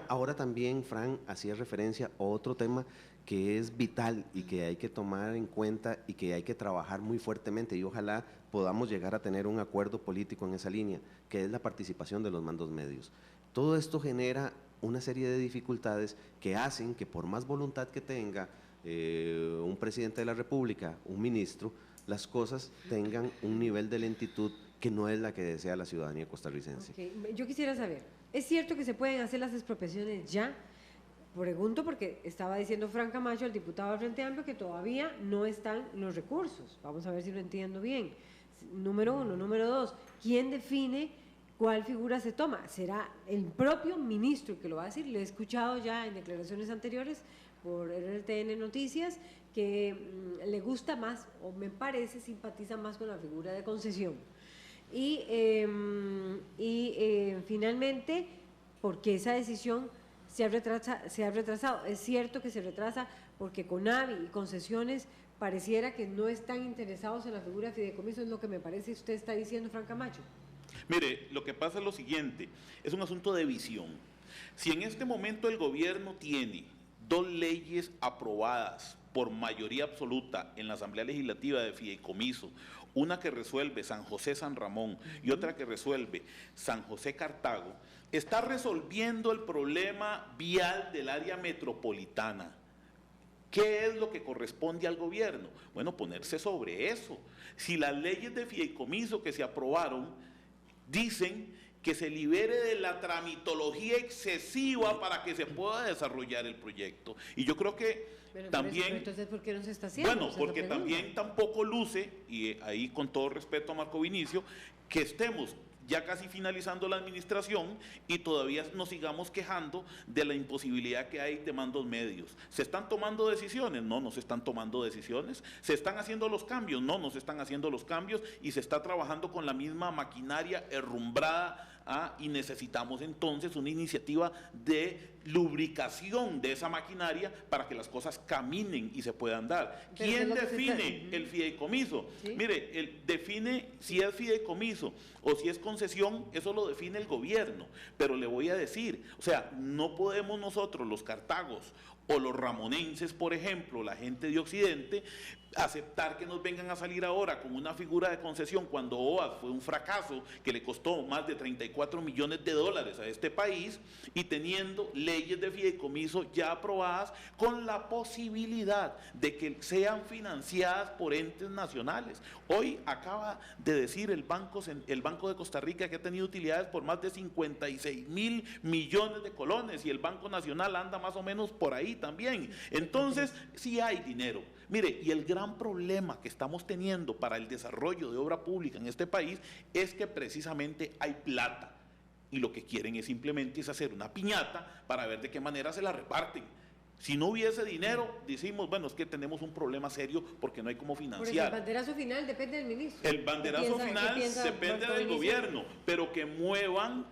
Ahora también, Fran, hacía referencia a otro tema que es vital y que hay que tomar en cuenta y que hay que trabajar muy fuertemente, y ojalá podamos llegar a tener un acuerdo político en esa línea, que es la participación de los mandos medios. Todo esto genera una serie de dificultades que hacen que, por más voluntad que tenga un presidente de la República, un ministro, las cosas tengan un nivel de lentitud que no es la que desea la ciudadanía costarricense. Okay. Yo quisiera saber, ¿es cierto que se pueden hacer las expropiaciones ya? Pregunto porque estaba diciendo Fran Camacho, el diputado del Frente Amplio, que todavía no están los recursos. Vamos a ver si lo entiendo bien. Número uno. Número dos, ¿quién define cuál figura se toma? ¿Será el propio ministro que lo va a decir? Lo he escuchado ya en declaraciones anteriores por RTN Noticias, que le gusta más, o me parece, simpatiza más con la figura de concesión. Y finalmente, ¿por qué esa decisión se ha retrasado? Es cierto que se retrasa porque CONAVI y Concesiones pareciera que no están interesados en la figura de fideicomiso, es lo que me parece usted está diciendo, Fran Camacho. Mire, lo que pasa es lo siguiente, es un asunto de visión. Si en este momento el gobierno tiene 2 leyes aprobadas por mayoría absoluta en la Asamblea Legislativa de fideicomiso, una que resuelve San José San Ramón y otra que resuelve San José Cartago, está resolviendo el problema vial del área metropolitana. ¿Qué es lo que corresponde al gobierno? Bueno, ponerse sobre eso. Si las leyes de fideicomiso que se aprobaron dicen que se libere de la tramitología excesiva para que se pueda desarrollar el proyecto. Y yo creo que pero también... Pero entonces, ¿por qué no se está haciendo? Bueno, porque también tampoco luce, y ahí con todo respeto a Marco Vinicio, que estemos ya casi finalizando la administración y todavía nos sigamos quejando de la imposibilidad que hay de mandos medios. ¿Se están tomando decisiones? No, no se están tomando decisiones. ¿Se están haciendo los cambios? No, no se están haciendo los cambios, y se está trabajando con la misma maquinaria herrumbrada, y necesitamos entonces una iniciativa de lubricación de esa maquinaria para que las cosas caminen y se puedan dar. ¿Quién define el fideicomiso? ¿Sí? Mire, define si es fideicomiso o si es concesión, eso lo define el gobierno, pero le voy a decir, o sea, no podemos nosotros, los cartagos o los ramonenses, por ejemplo, la gente de Occidente, aceptar que nos vengan a salir ahora con una figura de concesión cuando OAS fue un fracaso que le costó más de 34 millones de dólares a este país, y teniendo leyes de fideicomiso ya aprobadas con la posibilidad de que sean financiadas por entes nacionales. Hoy acaba de decir el Banco de Costa Rica que ha tenido utilidades por más de 56.000 millones de colones, y el Banco Nacional anda más o menos por ahí también. Entonces, sí hay dinero. Mire, y el gran problema que estamos teniendo para el desarrollo de obra pública en este país es que precisamente hay plata, y lo que quieren es simplemente hacer una piñata para ver de qué manera se la reparten. Si no hubiese dinero, decimos, bueno, es que tenemos un problema serio porque no hay cómo Por eso el financiar. banderazo final depende del ministro. El banderazo final depende del gobierno, pero que muevan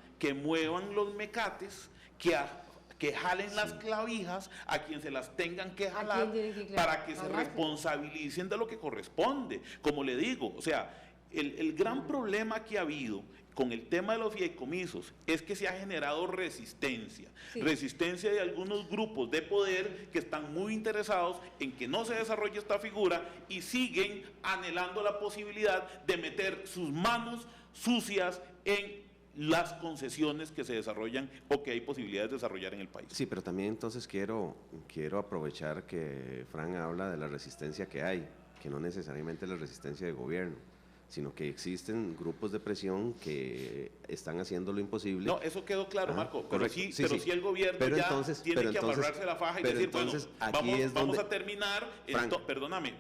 los mecates, que jalen las clavijas a quien se las tengan que jalar para que se responsabilicen de lo que corresponde. Como le digo, o sea, el gran problema que ha habido con el tema de los fideicomisos es que se ha generado resistencia, resistencia de algunos grupos de poder que están muy interesados en que no se desarrolle esta figura y siguen anhelando la posibilidad de meter sus manos sucias en las concesiones que se desarrollan o que hay posibilidades de desarrollar en el país. Sí, pero también entonces quiero aprovechar que Fran habla de la resistencia que hay, que no necesariamente es la resistencia de gobierno, sino que existen grupos de presión que están haciendo lo imposible. No, eso quedó claro, Marco, pero correcto. sí el gobierno pero ya entonces, tiene que amarrarse la faja y decir, bueno, vamos a terminar,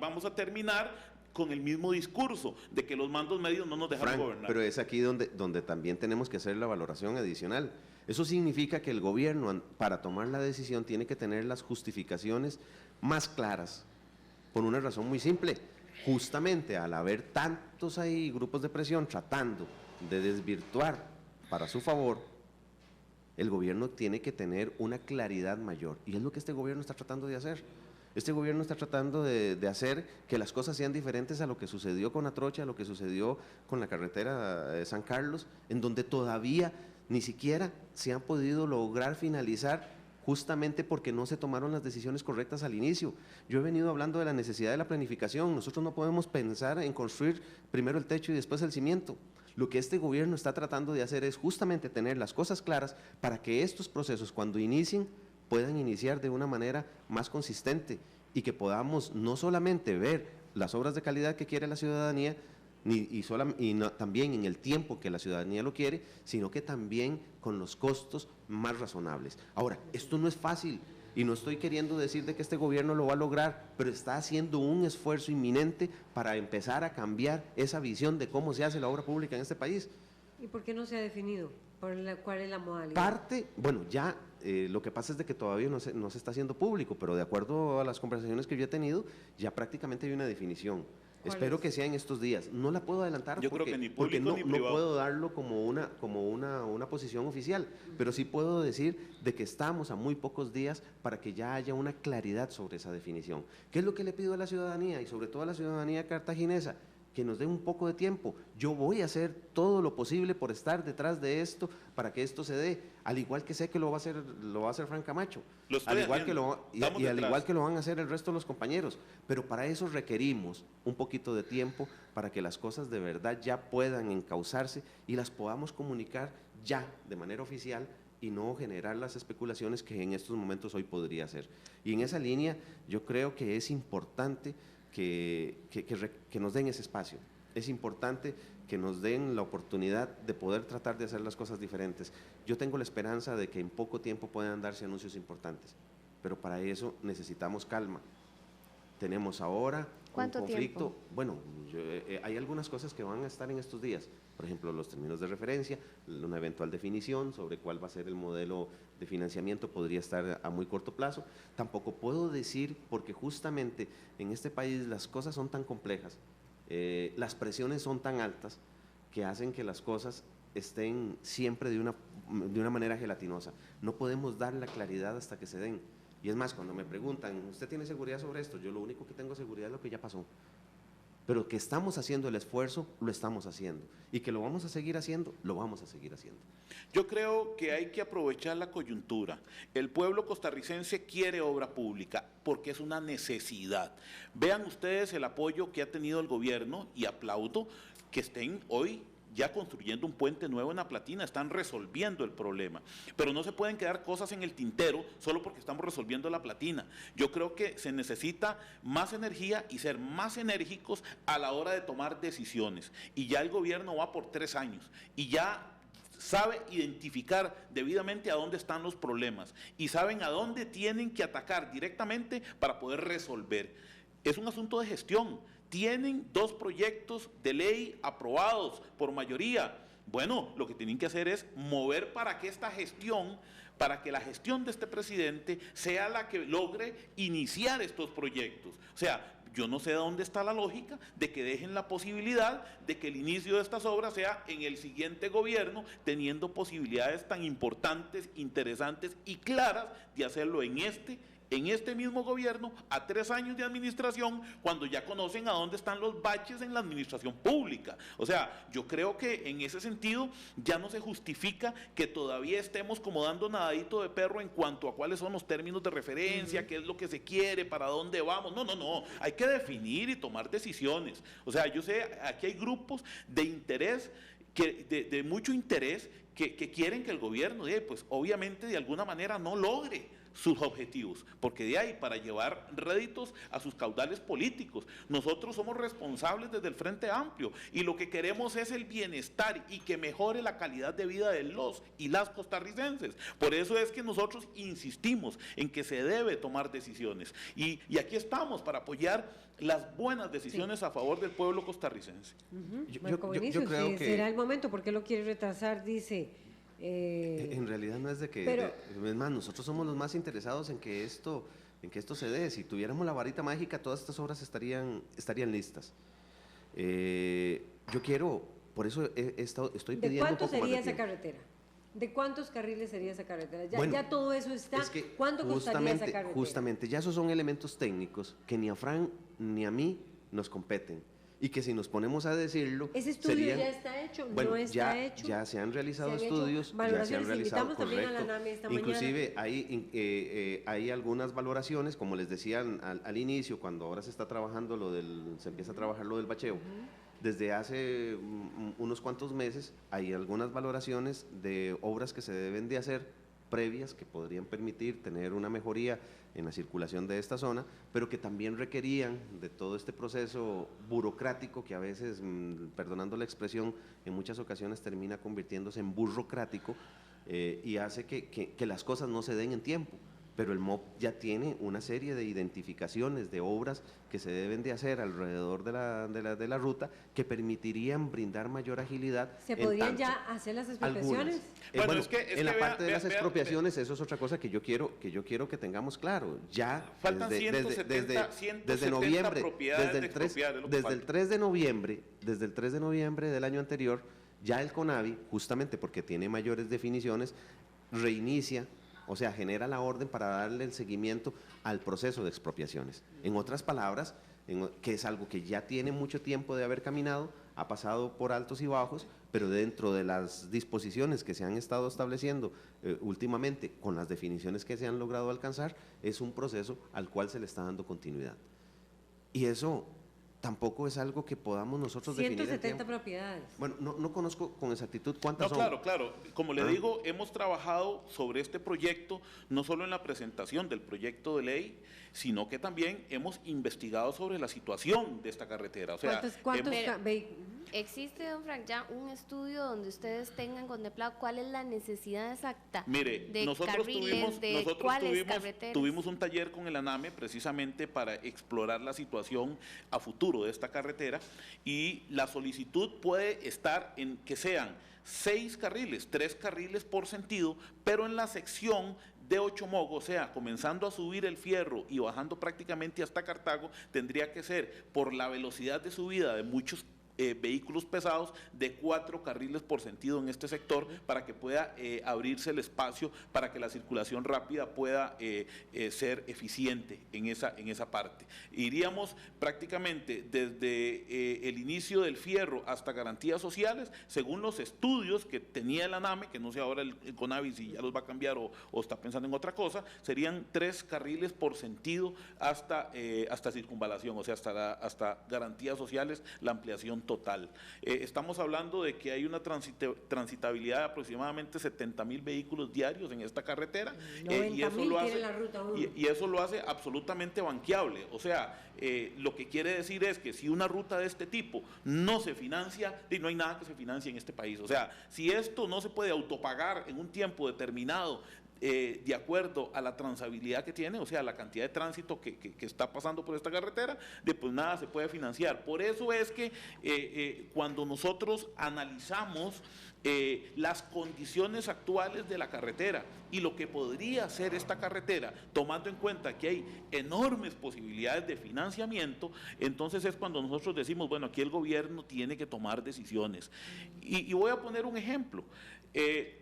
vamos a terminar con el mismo discurso de que los mandos medios no nos dejan gobernar. Pero es aquí donde también tenemos que hacer la valoración adicional. Eso significa que el gobierno, para tomar la decisión, tiene que tener las justificaciones más claras, por una razón muy simple. Justamente al haber tantos ahí grupos de presión tratando de desvirtuar para su favor, el gobierno tiene que tener una claridad mayor. Y es lo que este gobierno está tratando de hacer. Este gobierno está tratando de hacer que las cosas sean diferentes a lo que sucedió con Atrocha, a lo que sucedió con la carretera de San Carlos, en donde todavía ni siquiera se han podido lograr finalizar, justamente porque no se tomaron las decisiones correctas al inicio. Yo he venido hablando de la necesidad de la planificación. Nosotros no podemos pensar en construir primero el techo y después el cimiento. Lo que este gobierno está tratando de hacer es justamente tener las cosas claras para que estos procesos, cuando inicien, puedan iniciar de una manera más consistente y que podamos no solamente ver las obras de calidad que quiere la ciudadanía, también en el tiempo que la ciudadanía lo quiere, sino que también con los costos más razonables. Ahora, esto no es fácil y no estoy queriendo decir de que este gobierno lo va a lograr, pero está haciendo un esfuerzo inminente para empezar a cambiar esa visión de cómo se hace la obra pública en este país. ¿Y por qué no se ha definido? ¿Cuál es la modalidad? Lo que pasa es de que todavía no se está haciendo público, pero de acuerdo a las conversaciones que yo he tenido, ya prácticamente hay una definición. Espero que sea en estos días. No la puedo adelantar yo creo que ni público porque ni privado. No puedo darlo como una posición oficial, pero sí puedo decir de que estamos a muy pocos días para que ya haya una claridad sobre esa definición. ¿Qué es lo que le pido a la ciudadanía y sobre todo a la ciudadanía cartaginesa? Que nos den un poco de tiempo. Yo voy a hacer todo lo posible por estar detrás de esto para que esto se dé, al igual que sé que lo va a hacer Fran Camacho, al igual que lo van a hacer el resto de los compañeros, pero para eso requerimos un poquito de tiempo para que las cosas de verdad ya puedan encauzarse y las podamos comunicar ya de manera oficial y no generar las especulaciones que en estos momentos hoy podría hacer. Y en esa línea yo creo que es importante que nos den ese espacio. Es importante que nos den la oportunidad de poder tratar de hacer las cosas diferentes. Yo tengo la esperanza de que en poco tiempo puedan darse anuncios importantes, pero para eso necesitamos calma. Tenemos ahora un conflicto. Tiempo? Bueno, hay algunas cosas que van a estar en estos días, por ejemplo, los términos de referencia, una eventual definición sobre cuál va a ser el modelo de financiamiento podría estar a muy corto plazo. Tampoco puedo decir, porque justamente en este país las cosas son tan complejas, las presiones son tan altas, que hacen que las cosas estén siempre de una manera gelatinosa. No podemos dar la claridad hasta que se den. Y es más, cuando me preguntan, ¿usted tiene seguridad sobre esto? Yo lo único que tengo seguridad es lo que ya pasó. Pero que estamos haciendo el esfuerzo, lo estamos haciendo. Y que lo vamos a seguir haciendo, lo vamos a seguir haciendo. Yo creo que hay que aprovechar la coyuntura. El pueblo costarricense quiere obra pública porque es una necesidad. Vean ustedes el apoyo que ha tenido el gobierno y aplaudo que estén hoy ya construyendo un puente nuevo en La Platina, están resolviendo el problema, pero no se pueden quedar cosas en el tintero solo porque estamos resolviendo La Platina. Yo creo que se necesita más energía y ser más enérgicos a la hora de tomar decisiones, y ya el gobierno va por 3 años, y ya sabe identificar debidamente a dónde están los problemas, y saben a dónde tienen que atacar directamente para poder resolver. Es un asunto de gestión. Tienen 2 proyectos de ley aprobados por mayoría. Bueno, lo que tienen que hacer es mover para que esta gestión para que la gestión de este presidente sea la que logre iniciar estos proyectos. O sea, yo no sé de dónde está la lógica de que dejen la posibilidad de que el inicio de estas obras sea en el siguiente gobierno, teniendo posibilidades tan importantes, interesantes y claras de hacerlo en este mismo gobierno, a 3 años de administración, cuando ya conocen a dónde están los baches en la administración pública. O sea, yo creo que en ese sentido ya no se justifica que todavía estemos como dando nadadito de perro en cuanto a cuáles son los términos de referencia, qué es lo que se quiere, para dónde vamos. No, hay que definir y tomar decisiones. O sea, yo sé, aquí hay grupos de interés, de mucho interés, que quieren que el gobierno, pues obviamente de alguna manera no logre sus objetivos, porque de ahí para llevar réditos a sus caudales políticos. Nosotros somos responsables desde el Frente Amplio y lo que queremos es el bienestar y que mejore la calidad de vida de los y las costarricenses. Por eso es que nosotros insistimos en que se debe tomar decisiones y aquí estamos para apoyar las buenas decisiones a favor del pueblo costarricense. Yo creo que será el momento. ¿Por qué lo quiere retrasar? Dice... en realidad no es de que, es más, nosotros somos los más interesados en que esto se dé. Si tuviéramos la varita mágica, todas estas obras estarían listas. Yo quiero, por eso estoy pidiendo. ¿De cuánto un poco más sería de esa tiempo. carretera? ¿De cuántos carriles sería esa carretera? Bueno, ya todo eso está. Es que ¿Cuánto costaría esa carretera? Justamente, ya esos son elementos técnicos que ni a Fran ni a mí nos competen. Y que si nos ponemos a decirlo, ¿Ese estudio ya está hecho? Bueno, ¿No está hecho? ya se han realizado ¿Se han hecho estudios, ya se han valoraciones? realizado, Invitamos también a la correcto. NAME esta Inclusive hay algunas valoraciones, como les decía al inicio, cuando ahora se está trabajando se empieza a trabajar lo del bacheo. Desde hace unos cuantos meses hay algunas valoraciones de obras que se deben de hacer previas que podrían permitir tener una mejoría en la circulación de esta zona, pero que también requerían de todo este proceso burocrático que a veces, perdonando la expresión, en muchas ocasiones termina convirtiéndose en burrocrático y hace que las cosas no se den en tiempo. Pero el MOP ya tiene una serie de identificaciones de obras que se deben de hacer alrededor de la ruta que permitirían brindar mayor agilidad. ¿Se podrían ya hacer las expropiaciones? Bueno, en la parte de las expropiaciones, eso es otra cosa que yo quiero que tengamos claro. Ya faltan 170 desde noviembre, propiedades desde el 3 de noviembre del año anterior, ya el CONAVI, justamente porque tiene mayores definiciones, reinicia. O sea, genera la orden para darle el seguimiento al proceso de expropiaciones. En otras palabras, que es algo que ya tiene mucho tiempo de haber caminado, ha pasado por altos y bajos, pero dentro de las disposiciones que se han estado estableciendo últimamente, con las definiciones que se han logrado alcanzar, es un proceso al cual se le está dando continuidad. Y eso tampoco es algo que podamos nosotros definir en tiempo. 170 propiedades. Bueno, no conozco con exactitud cuántas son. Claro. Como le digo, hemos trabajado sobre este proyecto, no solo en la presentación del proyecto de ley, sino que también hemos investigado sobre la situación de esta carretera. O sea, ¿Cuántos ¿Existe, don Frank, ya un estudio donde ustedes tengan contemplado cuál es la necesidad exacta de nosotros carriles, de cuáles carreteras? tuvimos un taller con el ANAME precisamente para explorar la situación a futuro de esta carretera y la solicitud puede estar en que sean 6 carriles, 3 carriles por sentido, pero en la sección de Ochomogo, o sea, comenzando a subir el Fierro y bajando prácticamente hasta Cartago, tendría que ser por la velocidad de subida de muchos vehículos pesados de 4 carriles por sentido en este sector para que pueda abrirse el espacio para que la circulación rápida pueda ser eficiente en esa parte. Iríamos prácticamente desde el inicio del Fierro hasta Garantías Sociales, según los estudios que tenía el ANAME, que no sé ahora el CONAVI si ya los va a cambiar o está pensando en otra cosa, serían 3 carriles por sentido hasta circunvalación, o sea, hasta Garantías Sociales, la ampliación total. Estamos hablando de que hay una transitabilidad de aproximadamente 70,000 vehículos diarios en esta carretera y eso lo hace absolutamente banqueable. O sea, lo que quiere decir es que si una ruta de este tipo no se financia, no hay nada que se financie en este país. O sea, si esto no se puede autopagar en un tiempo determinado de acuerdo a la transabilidad que tiene, o sea, la cantidad de tránsito que está pasando por esta carretera, pues nada se puede financiar. Por eso es que cuando nosotros analizamos las condiciones actuales de la carretera y lo que podría ser esta carretera, tomando en cuenta que hay enormes posibilidades de financiamiento, entonces es cuando nosotros decimos, bueno, aquí el gobierno tiene que tomar decisiones. Y voy a poner un ejemplo,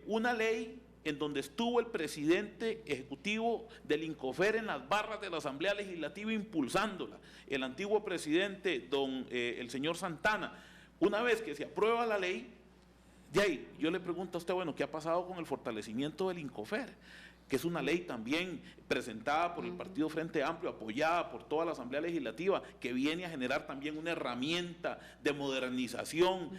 una ley en donde estuvo el presidente ejecutivo del INCOFER en las barras de la Asamblea Legislativa impulsándola, el antiguo presidente, el señor Santana. Una vez que se aprueba la ley, de ahí yo le pregunto a usted, bueno, ¿qué ha pasado con el fortalecimiento del INCOFER? Que es una ley también presentada por el Partido Frente Amplio, apoyada por toda la Asamblea Legislativa, que viene a generar también una herramienta de modernización,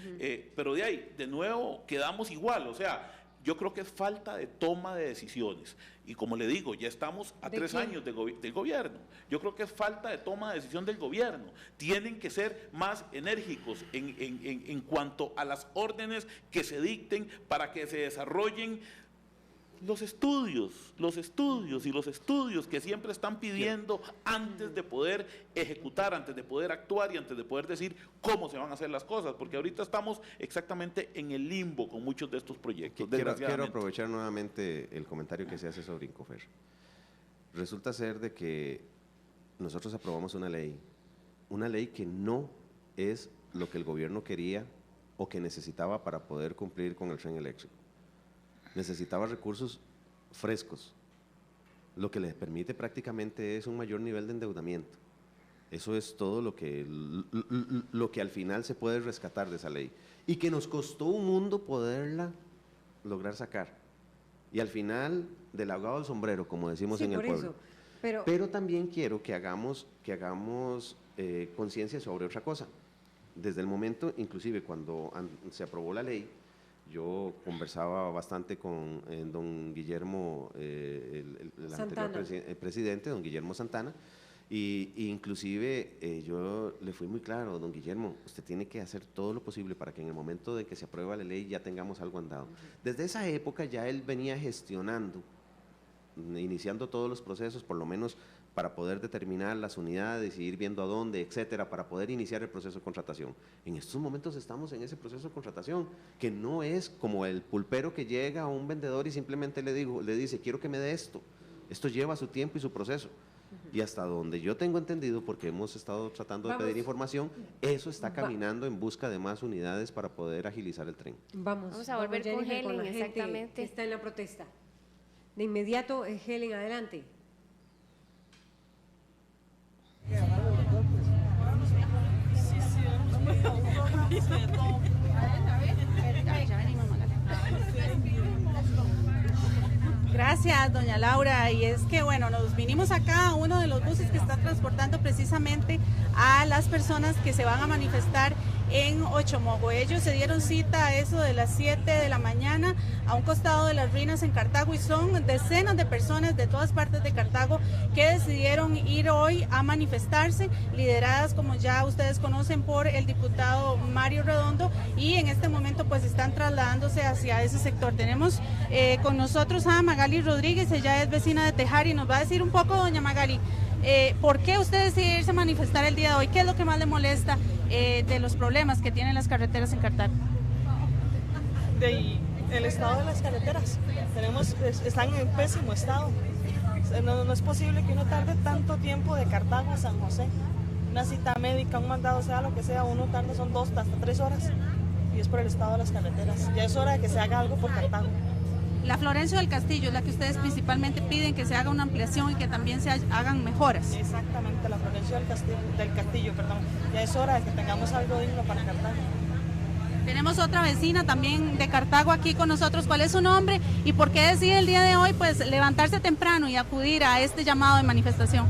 pero de ahí, de nuevo, quedamos igual, o sea, yo creo que es falta de toma de decisiones. Y como le digo, ya estamos a 3 años del gobierno. Yo creo que es falta de toma de decisión del gobierno. Tienen que ser más enérgicos en cuanto a las órdenes que se dicten para que se desarrollen los estudios que siempre están pidiendo antes de poder ejecutar, antes de poder actuar y antes de poder decir cómo se van a hacer las cosas, porque ahorita estamos exactamente en el limbo con muchos de estos proyectos. Quiero aprovechar nuevamente el comentario que se hace sobre INCOFER. Resulta ser de que nosotros aprobamos una ley que no es lo que el gobierno quería o que necesitaba para poder cumplir con el tren eléctrico. Necesitaba recursos frescos, lo que les permite prácticamente es un mayor nivel de endeudamiento. Eso es todo lo que al final se puede rescatar de esa ley y que nos costó un mundo poderla lograr sacar. Y al final, del ahogado al sombrero, como decimos en el pueblo. Pero también quiero que hagamos conciencia sobre otra cosa. Desde el momento, inclusive cuando se aprobó la ley, yo conversaba bastante con don Guillermo, el anterior presidente, don Guillermo Santana, y inclusive yo le fui muy claro, don Guillermo, usted tiene que hacer todo lo posible para que en el momento de que se aprueba la ley ya tengamos algo andado. Desde esa época ya él venía gestionando, iniciando todos los procesos, por lo menos para poder determinar las unidades y ir viendo a dónde, etcétera, para poder iniciar el proceso de contratación. En estos momentos estamos en ese proceso de contratación, que no es como el pulpero que llega a un vendedor y simplemente le dice, quiero que me dé esto. Esto lleva su tiempo y su proceso. Y hasta donde yo tengo entendido, porque hemos estado tratando de pedir información, eso está caminando en busca de más unidades para poder agilizar el tren. Vamos a volver con Helen, exactamente. Que está en la protesta. De inmediato, Helen, adelante. Gracias, doña Laura. Y es que, bueno, nos vinimos acá a uno de los buses que está transportando precisamente a las personas que se van a manifestar en Ochomogo. Ellos se dieron cita a eso de las 7 de la mañana a un costado de las ruinas en Cartago y son decenas de personas de todas partes de Cartago que decidieron ir hoy a manifestarse, lideradas, como ya ustedes conocen, por el diputado Mario Redondo, y en este momento pues están trasladándose hacia ese sector. Tenemos con nosotros a Magali Rodríguez, ella es vecina de Tejar y nos va a decir un poco, doña Magali, ¿por qué usted decide irse a manifestar el día de hoy? ¿Qué es lo que más le molesta de los problemas que tienen las carreteras en Cartago? El estado de las carreteras. Están en pésimo estado. No es posible que uno tarde tanto tiempo de Cartago a San José. Una cita médica, un mandado, sea lo que sea, uno tarda son 2 hasta 3 horas. Y es por el estado de las carreteras. Ya es hora de que se haga algo por Cartago. La Florencio del Castillo es la que ustedes principalmente piden que se haga una ampliación y que también se hagan mejoras. Exactamente, la Florencio del Castillo, perdón. Ya es hora de que tengamos algo digno para Cartago. Tenemos otra vecina también de Cartago aquí con nosotros. ¿Cuál es su nombre y por qué decide el día de hoy pues levantarse temprano y acudir a este llamado de manifestación?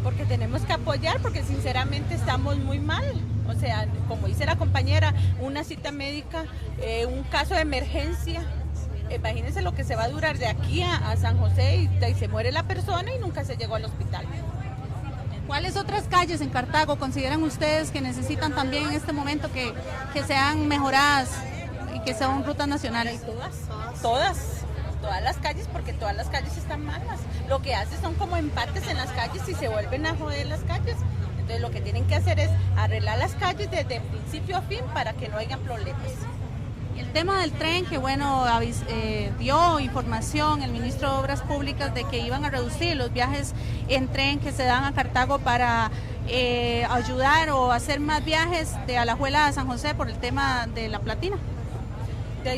Porque tenemos que apoyar, porque sinceramente estamos muy mal. O sea, como dice la compañera, una cita médica, un caso de emergencia. Imagínense lo que se va a durar de aquí a San José y se muere la persona y nunca se llegó al hospital. ¿Cuáles otras calles en Cartago consideran ustedes que necesitan también en este momento que sean mejoradas y que sean rutas nacionales? Todas. todas las calles, porque todas las calles están malas. Lo que hace son como empates en las calles y se vuelven a joder las calles. Entonces lo que tienen que hacer es arreglar las calles desde principio a fin para que no haya problemas. El tema del tren, que bueno, dio información el ministro de Obras Públicas de que iban a reducir los viajes en tren que se dan a Cartago para ayudar o hacer más viajes de Alajuela a San José por el tema de la platina.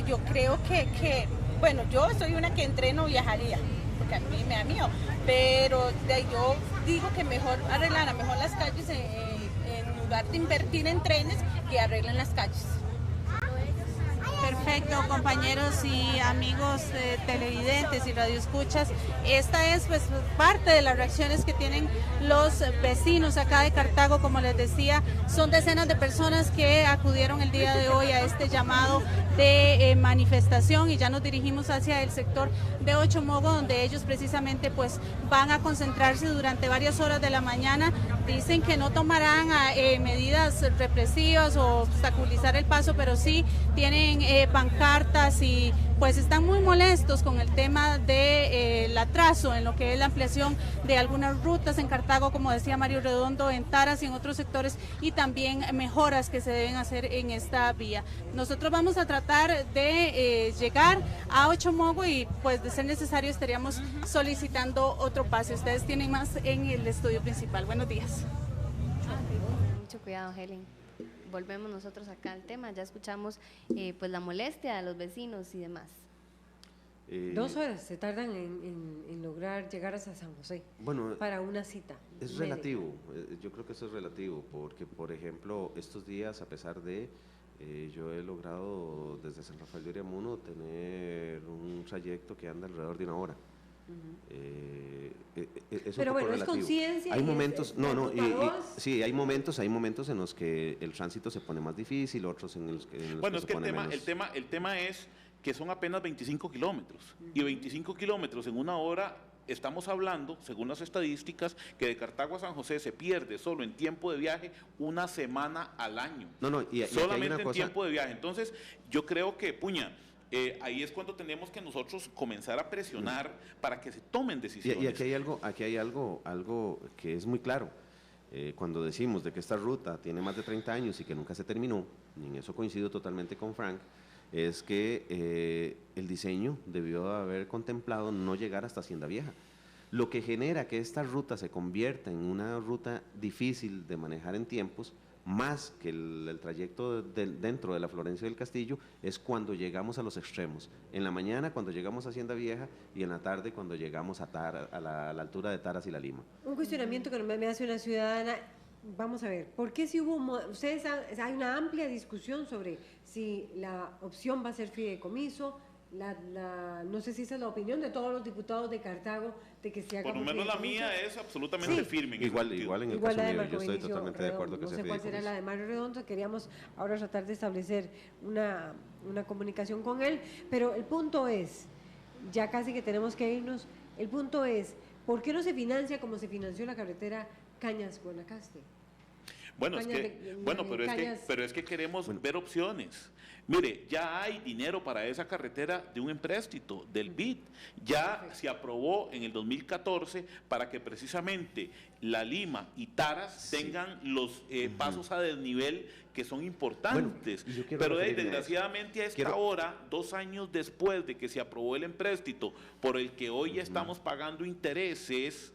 Yo creo que bueno, yo soy una que en tren no viajaría, porque a mí me da miedo, pero yo digo que mejor arreglar mejor las calles en lugar de invertir en trenes, que arreglen las calles. Perfecto, compañeros y amigos televidentes y radioescuchas. Esta es pues parte de las reacciones que tienen los vecinos acá de Cartago. Como les decía, son decenas de personas que acudieron el día de hoy a este llamado de manifestación, y ya nos dirigimos hacia el sector de Ochomogo, donde ellos precisamente pues van a concentrarse durante varias horas de la mañana. Dicen que no tomarán medidas represivas o obstaculizar el paso, pero sí tienen pancartas y pues están muy molestos con el tema del atraso en lo que es la ampliación de algunas rutas en Cartago, como decía Mario Redondo, en Taras y en otros sectores, y también mejoras que se deben hacer en esta vía. Nosotros vamos a tratar de llegar a Ochomogo y pues de ser necesario estaríamos solicitando otro pase. Ustedes tienen más en el estudio principal. Buenos días. Mucho cuidado, Helen. Volvemos nosotros acá al tema, ya escuchamos pues la molestia de los vecinos y demás. 2 horas se tardan en lograr llegar hasta San José, bueno, para una cita. Es relativo, yo creo que eso es relativo, porque por ejemplo estos días, a pesar de, yo he logrado desde San Rafael de Oriamuno tener un trayecto que anda alrededor de 1 hora. Es pero bueno, relativo. Es conciencia. Hay momentos, sí, hay momentos en los que el tránsito se pone más difícil, otros en los que bueno, es que menos. el tema es que son apenas 25 kilómetros, y 25 kilómetros en 1 hora, estamos hablando, según las estadísticas, que de Cartago a San José se pierde solo en tiempo de viaje 1 semana al año. Solamente en tiempo de viaje. Entonces, yo creo que, ahí es cuando tenemos que nosotros comenzar a presionar para que se tomen decisiones. Y aquí hay algo que es muy claro. Cuando decimos de que esta ruta tiene más de 30 años y que nunca se terminó, y en eso coincido totalmente con Frank, es que el diseño debió haber contemplado no llegar hasta Hacienda Vieja. Lo que genera que esta ruta se convierta en una ruta difícil de manejar en tiempos, más que el trayecto dentro de la Florencia del Castillo, es cuando llegamos a los extremos. En la mañana cuando llegamos a Hacienda Vieja, y en la tarde cuando llegamos a la altura de Taras y La Lima. Un cuestionamiento que me hace una ciudadana. Vamos a ver, ¿por qué si hay una amplia discusión sobre si la opción va a ser fideicomiso? No sé si esa es la opinión de todos los diputados de Cartago, de que se haga. Por lo menos la mía es absolutamente firme. Igual en el caso mío, yo estoy totalmente de acuerdo que no sea sé cuál será la de Mario Redondo. Queríamos ahora tratar de establecer una comunicación con él, pero el punto es, ya casi que tenemos que irnos, el punto es, ¿por qué no se financia como se financió la carretera Cañas-Guanacaste? Bueno, pero es que queremos ver opciones. Mire, ya hay dinero para esa carretera de un empréstito del BID. Ya se aprobó en el 2014 para que precisamente La Lima y Taras tengan los pasos a desnivel que son importantes. Pero desgraciadamente a esta hora, 2 años después de que se aprobó el empréstito por el que hoy estamos pagando intereses,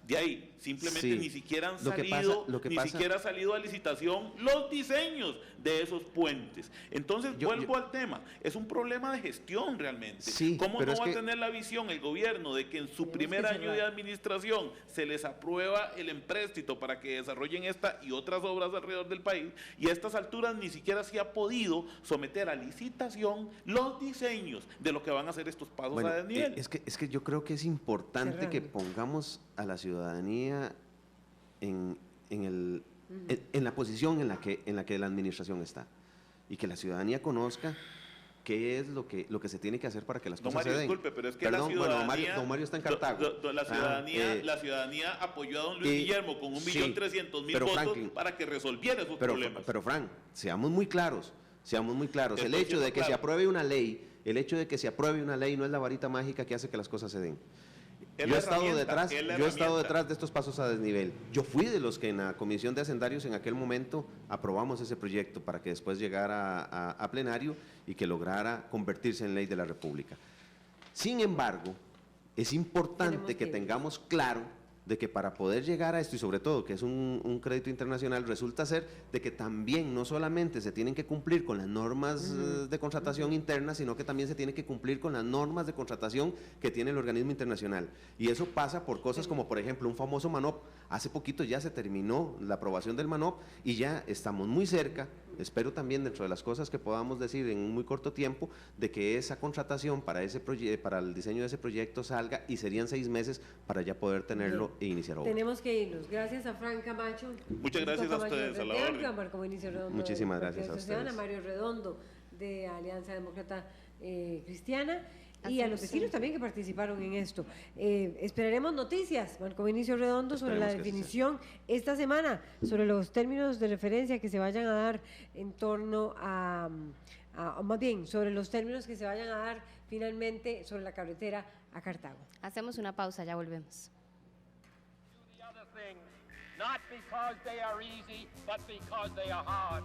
de ahí simplemente ni siquiera han siquiera ha salido a licitación los diseños de esos puentes. Entonces vuelvo al tema, es un problema de gestión realmente. ¿Cómo no va a tener la visión el gobierno de que en su primer año de administración se les aprueba el empréstito para que desarrollen esta y otras obras alrededor del país, y a estas alturas ni siquiera se ha podido someter a licitación los diseños de lo que van a hacer estos pasos a desnivel? Es que yo creo que es importante que pongamos a la ciudadanía en la posición en la que la administración está, y que la ciudadanía conozca qué es lo que se tiene que hacer para que las cosas se den. Disculpe, pero es que don Mario está en Cartago. La ciudadanía apoyó a don Luis Guillermo con 1.300.000 votos para que resolviera esos problemas. Pero Frank, seamos muy claros, Seamos muy claros, el Estoy hecho de siendo que se claro. apruebe una ley, el hecho de que se apruebe una ley no es la varita mágica que hace que las cosas se den. Es Yo la he estado herramienta, detrás, es la yo he estado herramienta. detrás de estos pasos a desnivel. Yo fui de los que en la Comisión de Hacendarios en aquel momento aprobamos ese proyecto para que después llegara a plenario y que lograra convertirse en ley de la República. Sin embargo, es importante que tengamos claro de que para poder llegar a esto, y sobre todo que es un crédito internacional, resulta ser de que también no solamente se tienen que cumplir con las normas de contratación interna, sino que también se tiene que cumplir con las normas de contratación que tiene el organismo internacional. Y eso pasa por cosas como, por ejemplo, un famoso MANOP. Hace poquito ya se terminó la aprobación del MANOP y ya estamos muy cerca, espero también dentro de las cosas que podamos decir en un muy corto tiempo, de que esa contratación para el diseño de ese proyecto salga, y serían 6 meses para ya poder tenerlo e iniciar obra. Tenemos que irnos. Gracias a Frank Camacho. Muchas gracias a ustedes, a la orden. A Marco Benicio Redondo. Muchísimas del Partido gracias a Socialista, ustedes. a Mario Redondo de Alianza Demócrata Cristiana. Y a los vecinos también que participaron en esto. Esperaremos noticias, Marco Benicio Redondo, sobre la Esperemos que así definición esta semana, sobre los términos de referencia que se vayan a dar en torno a más bien, sobre los términos que se vayan a dar finalmente sobre la carretera a Cartago. Hacemos una pausa, ya volvemos. Not because they are easy, but because they are hard.